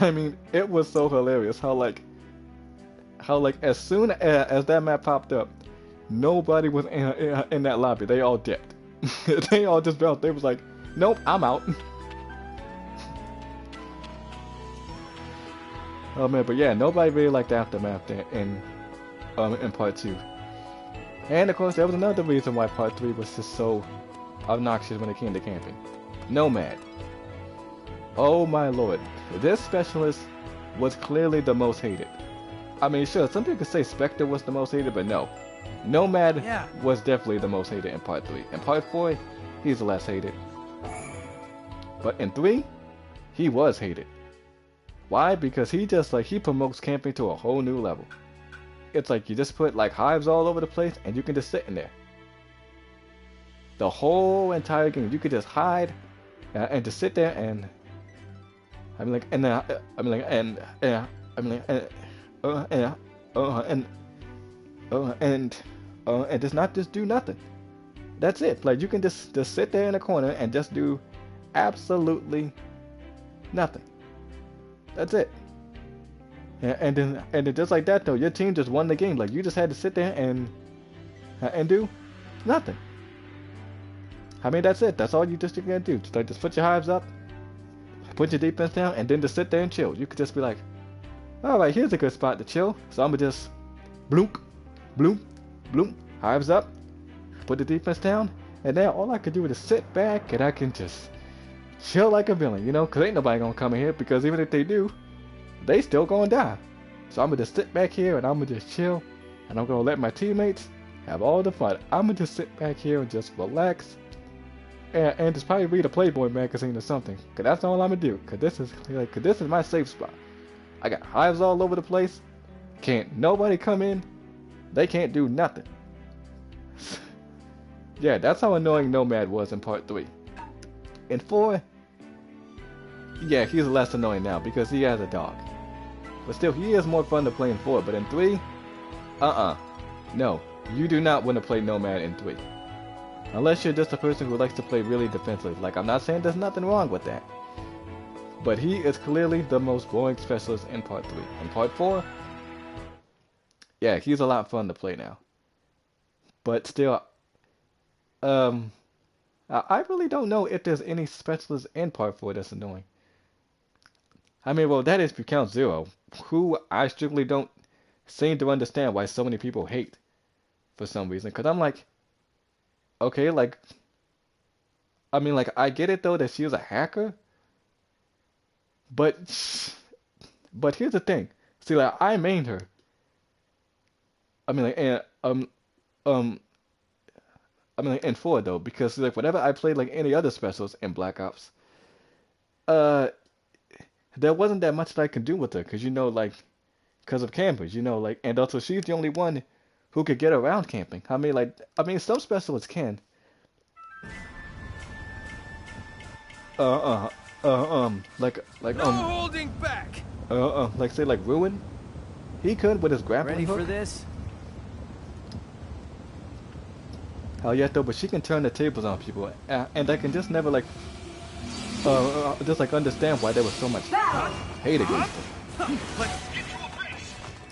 I mean, it was so hilarious how like as soon as that map popped up, nobody was in that lobby. They all dipped. They all just bounced. They was like, nope, I'm out. Oh man, but yeah, nobody really liked Aftermath in part 2. And of course, there was another reason why part 3 was just so obnoxious when it came to camping. Nomad. Oh my lord, this specialist was clearly the most hated. I mean, sure, some people could say Spectre was the most hated, but no. Nomad was definitely the most hated in part 3. In part 4, he's the less hated. But in 3, he was hated. Why? Because he just he promotes camping to a whole new level. It's like you just put like hives all over the place and you can just sit in there. The whole entire game, you could just hide and just sit there and I mean like and I mean like and I mean like and just not just do nothing. That's it. Like you can just sit there in a corner and just do absolutely nothing. That's it. And then just like that though, your team just won the game. Like you just had to sit there and do nothing. I mean that's it. That's all you just gonna do. Just put your hives up, put your defense down, and then just sit there and chill. You could just be like, all right, here's a good spot to chill. So I'm gonna just bloop, bloop, bloop, hives up, put the defense down, and then all I could do is just sit back and I can just chill like a villain, you know, because ain't nobody gonna come in here, because even if they do, they still gonna die. So I'm gonna just sit back here and I'm gonna just chill, and I'm gonna let my teammates have all the fun. I'm gonna just sit back here and just relax, and just probably read a Playboy magazine or something, because that's all I'm gonna do, because this is my safe spot. I got hives all over the place, can't nobody come in, they can't do nothing. Yeah, that's how annoying Nomad was in part 3. In 4, yeah, he's less annoying now because he has a dog. But still, he is more fun to play in 4. But in 3, no, you do not want to play Nomad in 3. Unless you're just a person who likes to play really defensive. Like, I'm not saying there's nothing wrong with that. But he is clearly the most boring specialist in part 3. In part 4, yeah, he's a lot fun to play now. But still, I really don't know if there's any specialists in part 4 that's annoying. I mean, well, that is if you count Zero, who I strictly don't seem to understand why so many people hate for some reason. Because I'm like, okay, like, I mean, like, I get it though that she was a hacker, but here's the thing. See, like, I mained her. I mean, like, and I mean, like, in 4 though, because like whenever I played like any other specials in Black Ops, there wasn't that much that I could do with her, cause you know, like, cause of campers, you know, like, and also she's the only one who could get around camping. I mean, like, some specialists can. Like No holding back. Like say like Ruin, he could with his grappling Ready hook. for this? Hell yeah, though, but she can turn the tables on people, and I can just never like, just like understand why there was so much hate against her.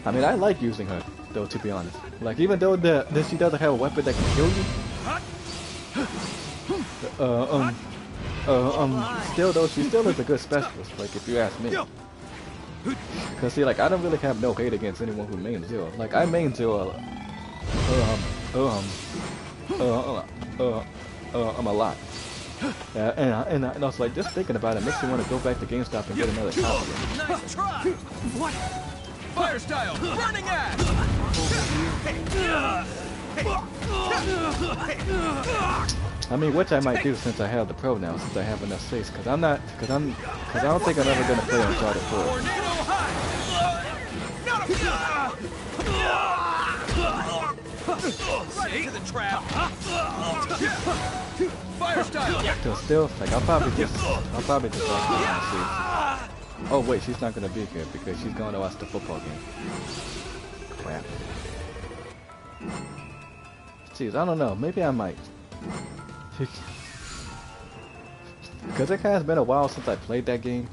I mean, I like using her, though, to be honest. Like, even though that she doesn't have a weapon that can kill you, still though, she still is a good specialist. Like, if you ask me. Cause see, like, I don't really have no hate against anyone who mains Zero. Like, I main Zero, a lot. And also, like, just thinking about it makes me want to go back to GameStop and get another copy. Nice try. What? Fire style. Burning axe. I mean, which I might do since I have the Pro now, since I have enough space. Cause I don't think I'm ever gonna play Uncharted 4. Right into the trap. Fire style. Still, like, I'll probably just watch her and see. Oh wait, she's not gonna be here because she's going to watch the football game. Crap. Jeez, I don't know. Maybe I might. Because it has been a while since I played that game.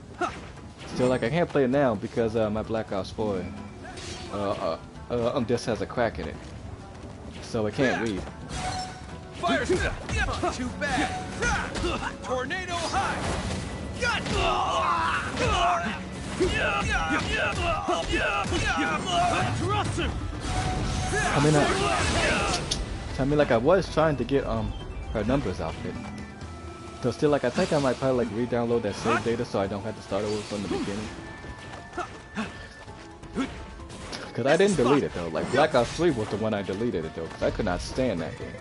Still, like, I can't play it now because my Black Ops 4 this has a crack in it. So I can't read. Fire! Too bad! Tornado high! I mean, like, I was trying to get her numbers outfit. So still, like, I think I might probably like re-download that save data so I don't have to start over from the beginning. Cause I didn't delete it though. Like Black Ops 3 was the one I deleted it though, cause I could not stand that game.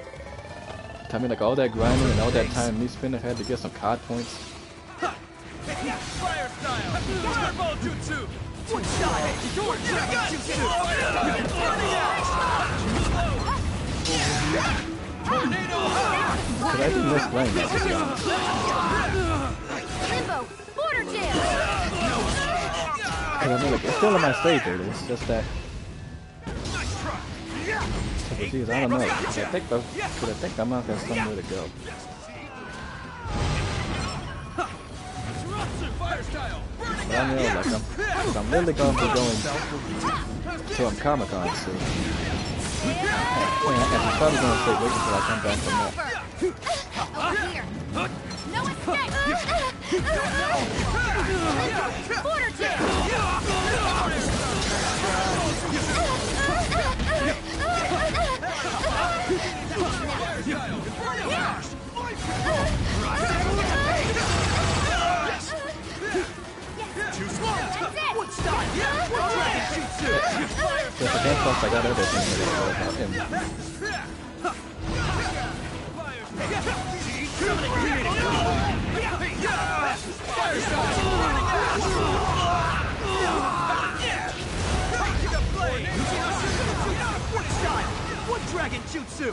I mean, like all that grinding and all that time me spending, I had to get some COD points. Fire style! Fireball jutsu! One style! Tornado high! Cause I didn't miss playing that, to be honest. Limbo! Border jam! Cause I mean, like, it's still in my save data, it's just that... But geez, I don't know, cause I think I might have somewhere to go. But I know, like, I'm really gonna be going to Comic-Con soon. And I'm probably gonna stay waiting until I come back from that. Over here! No escape! Border jam! If I can't plus, I got everything to know about him. What dragon jutsu?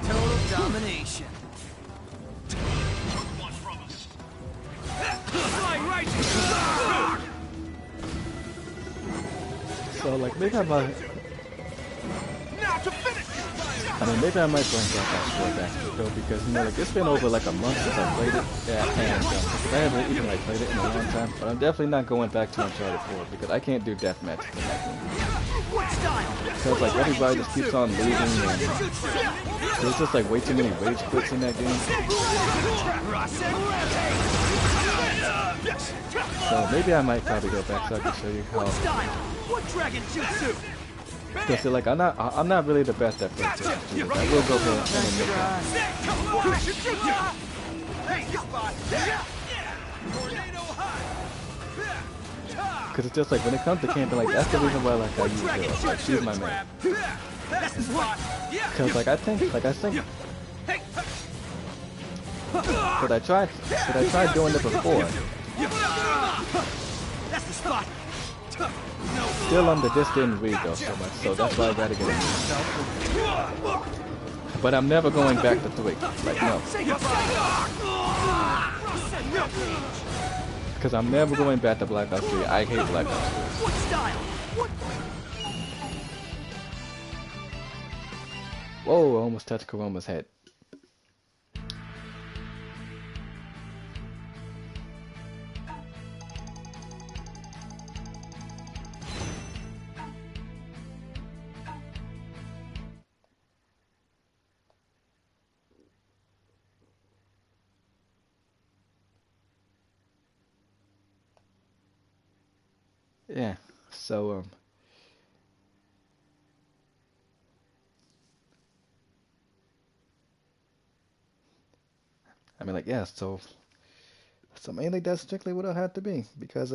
Total domination. So, like, maybe I might... I mean, maybe I might bring Black Ops 4 back though, because, you know, like, it's been over like a month since I played it. Yeah, and I haven't even like played it in a long time. But I'm definitely not going back to Uncharted 4 because I can't do deathmatch in that game. Because like everybody just keeps on losing, and there's just like way too many rage quits in that game. So maybe I might probably go back so I can show you how. What dragon jutsu? Because like I'm not really the best at first. I will go for because it's just like when it comes to camping, like that's the reason why like I use her. Like she's my man. Because like I think. But I tried doing it before. That's the spot. Still this didn't read though so much, so that's why I gotta get it. But I'm never going back to 3. Like no. Because I'm never going back to Black Ops 3. I hate Black Ops 3. What style? Whoa, I almost touched Kuroma's head. Yeah, so I mean like yeah, so mainly that's strictly what it'll have to be because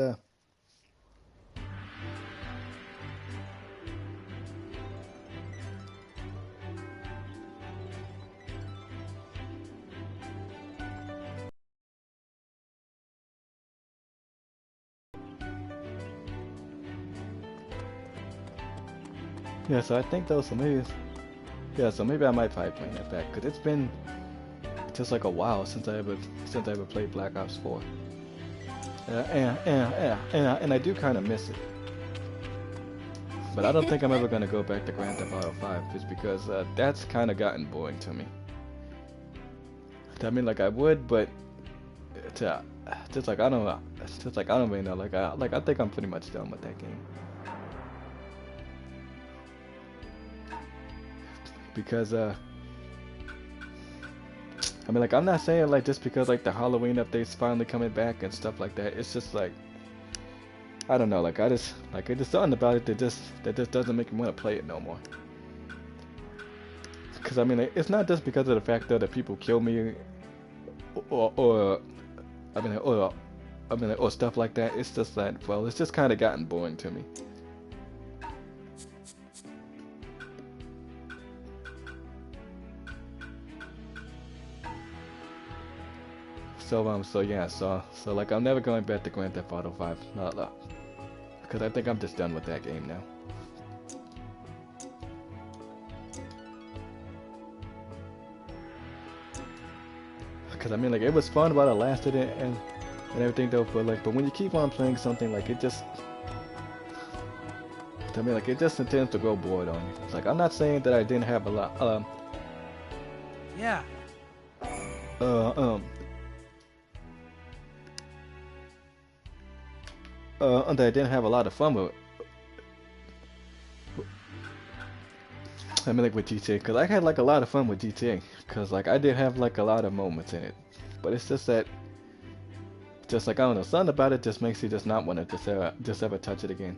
yeah, so I think though, so maybe I might probably bring that back because it's been just like a while since I ever played Black Ops 4. And I do kind of miss it. But I don't think I'm ever gonna go back to Grand Theft Auto 5 just because that's kind of gotten boring to me. I mean, like I would, but just like I don't really know. Like I think I'm pretty much done with that game. Because I mean, like I'm not saying like just because like the Halloween update's finally coming back and stuff like that. It's just like I don't know. Like it's something about it that just doesn't make me want to play it no more. Because I mean, like, it's not just because of the fact that people kill me or stuff like that. It's just that, well, it's just kind of gotten boring to me. So yeah, so like I'm never going back to Grand Theft Auto 5, no, because I think I'm just done with that game now. Because I mean, like, it was fun while it lasted and everything though, but when you keep on playing something, like it just, I mean, like it just tends to grow bored on you. It's like I'm not saying that I didn't have a lot. Yeah. That I didn't have a lot of fun with. I mean, like with GTA, because I had like a lot of fun with GTA, because like I did have like a lot of moments in it, but it's just that, just like I don't know, something about it just makes you just not want to just ever touch it again.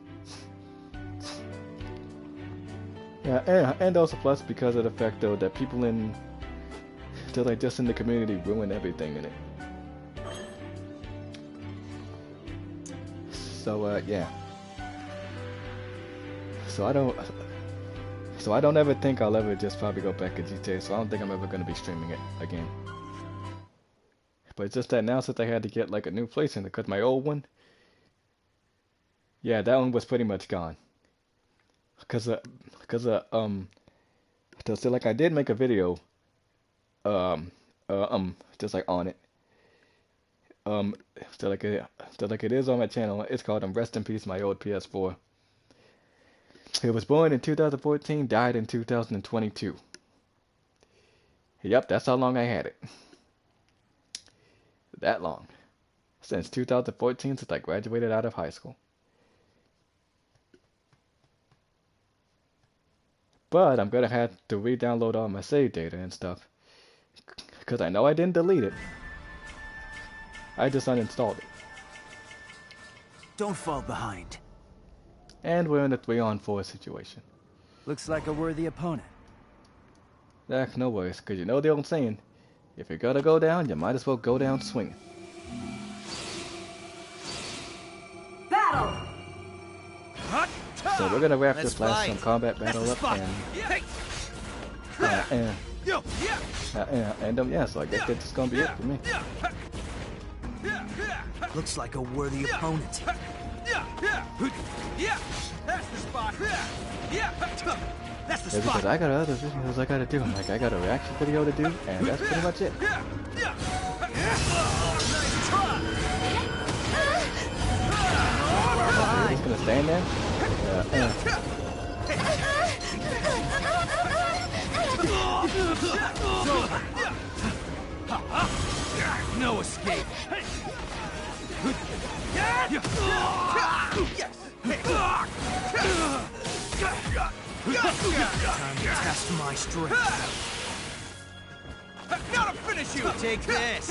Yeah, and also plus because of the fact though that people in just in the community ruin everything in it. So yeah. So I don't ever think I'll ever just probably go back to GTA, so I don't think I'm ever going to be streaming it again. But it's just that now since I had to get like a new place in it, because my old one, yeah, that one was pretty much gone. So like I did make a video, just like on it. So like it is on my channel. It's called Rest in Peace My Old PS4. It was born in 2014, died in 2022. Yep, that's how long I had it. That long. Since 2014, since I graduated out of high school. But I'm gonna have to re-download all my save data and stuff. Because I know I didn't delete it. I just uninstalled it. Don't fall behind. And we're in a 3-on-4 situation. Looks like a worthy opponent. No worries, because you know the old saying, if you're gonna go down, you might as well go down swinging. Battle! So we're gonna wrap this last combat battle up and yeah, so I guess that's just gonna be it for me. Looks like a worthy opponent. That's the spot. That's the spot. Because I got other videos I gotta do. Like I got a reaction video to do, and that's pretty much it. You're just gonna stand there? No escape. Time to test my strength. Now to finish you. Take this.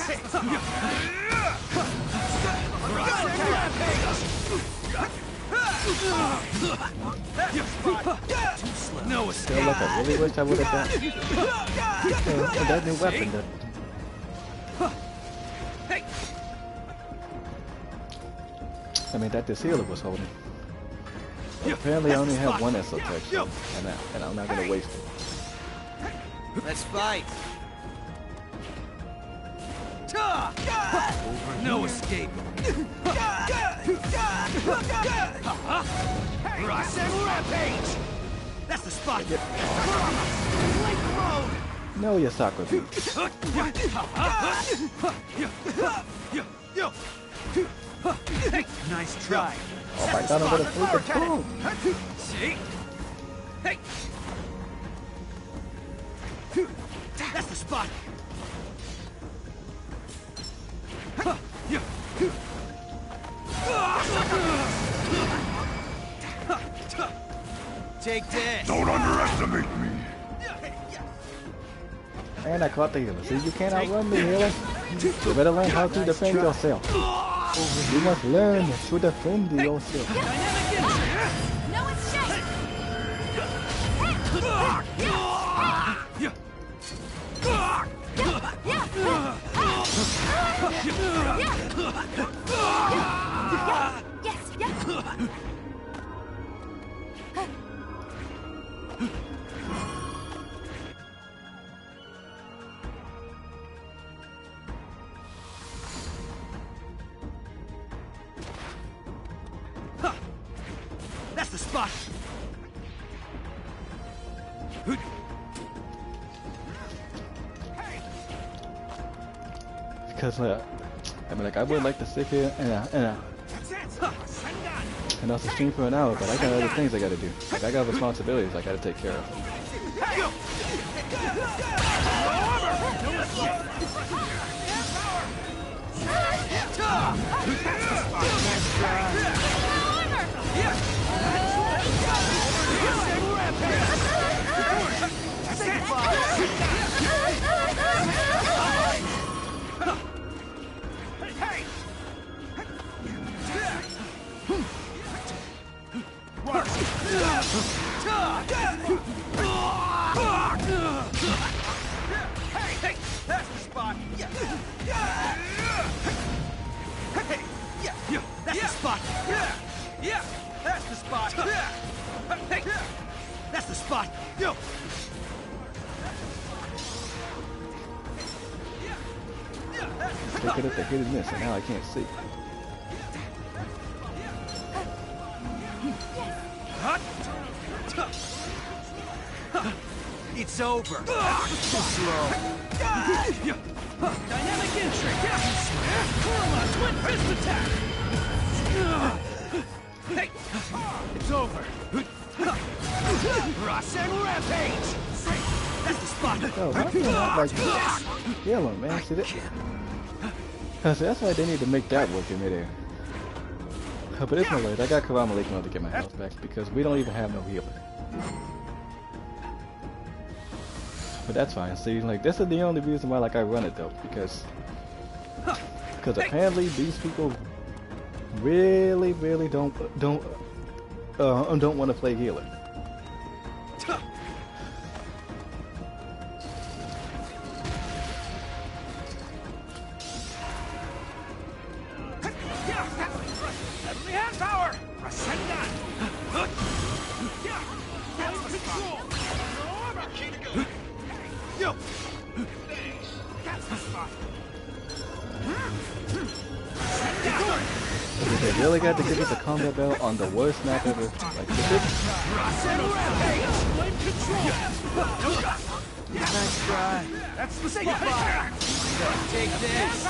No escape. Still look, I really wish I would have done that new weapon that. I mean, that this healer was holding. Apparently I only have one esoteric, and I'm not gonna waste it. Let's fight. No escape. Rampage. That's the spot. Link road. Know your soccer beat. Nice try. Oh my god, I'm gonna flip the boom. See? Hey! That's the spot. Take this. Don't underestimate me. And I caught the healer. See, you can't outrun me, healer. You better learn how to defend yourself. You must learn to defend yourself. No escape. Yes, yes. That's the spot. Because I mean, like, I would like to sit here and also stream for an hour, but I got other things I gotta do. Like, I got responsibilities I gotta take care of. That's the spot. That's the spot. That's the spot. That's the spot. Look at it, the hit and miss, and now I can't see. It's over. Too slow. Dynamic entry. Kuruma, twin fist attack. Hey, it's over. Rasen rampage. That's the spot. Oh, how can I not like heal him, man? See that? See, that's why they need to make that work in midair. But it's no way. I got Kurama Lake to get my health back because we don't even have no healer. But that's fine. See, like, this is the only reason why, like, I run it though, because apparently these people really don't want to play healer. Heavenly hand power. Rasengan. Yo. That's the spot. They really got to give us a combat belt on the worst map ever. Like, Nice try. That's the spot. Take this.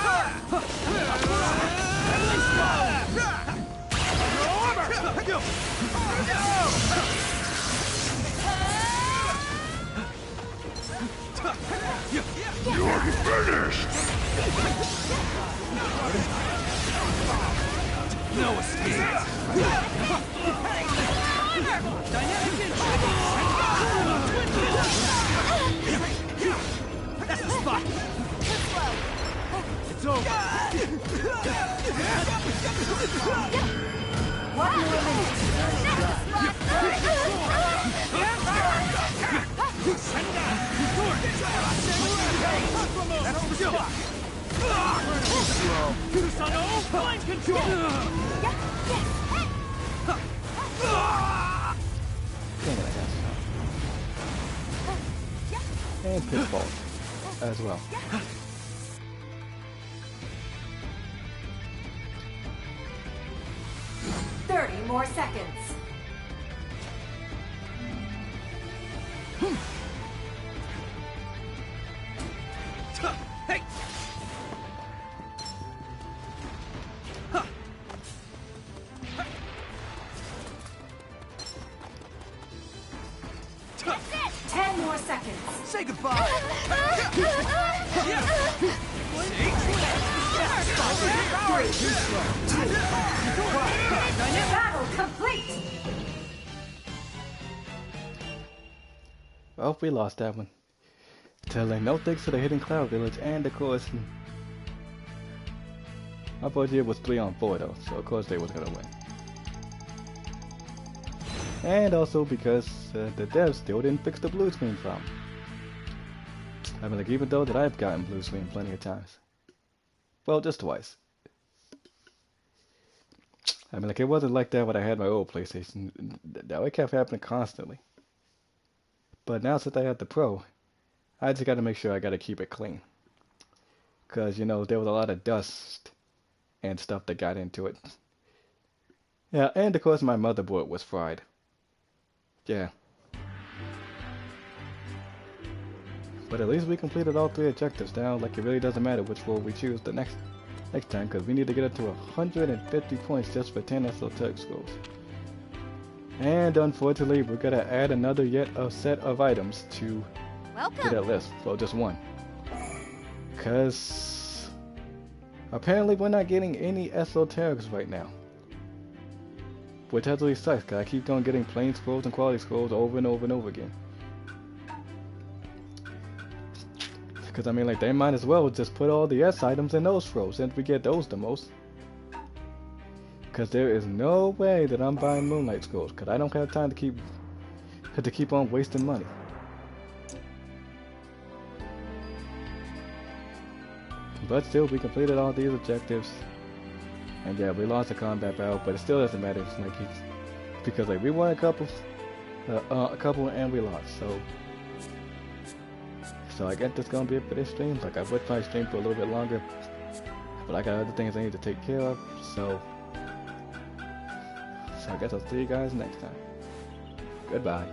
You're finished. No escape. Dynamic entry. That's the spot. It's over. 1 more minute. That's the spot. Kusano, mind control. dang it, I got some. And pitfall as well. 30 more seconds. seconds. Say goodbye. Battle complete. Well, we lost that one. Telling no thanks to the Hidden Cloud Village, and of course, my budget was 3-on-4 though, so of course they was gonna win. And also because the devs still didn't fix the blue screen problem. I mean, like, even though that I've gotten blue screen plenty of times. Well, just twice. I mean, like, it wasn't like that when I had my old PlayStation. That it kept happening constantly. But now since I have the Pro, I just gotta make sure I gotta keep it clean. Cause, you know, there was a lot of dust and stuff that got into it. Yeah, and of course my motherboard was fried. Yeah. But at least we completed all 3 objectives now. Like, it really doesn't matter which one we choose the next time, because we need to get up to 150 points just for 10 esoteric scrolls. And unfortunately, we're gonna add another a set of items to that list. Well, just one. Because apparently we're not getting any esoterics right now. Which actually sucks, because I keep on getting plain scrolls and quality scrolls over and over and over again. Because I mean, like, they might as well just put all the S items in those scrolls, since we get those the most. Because there is no way that I'm buying Moonlight scrolls, because I don't have time to keep on wasting money. But still, we completed all these objectives. And yeah, we lost the combat battle, but it still doesn't matter. It's like because like we won a couple and we lost. So I guess that's gonna be it for this stream. Like, I would probably stream for a little bit longer, but I got other things I need to take care of. So I guess I'll see you guys next time. Goodbye.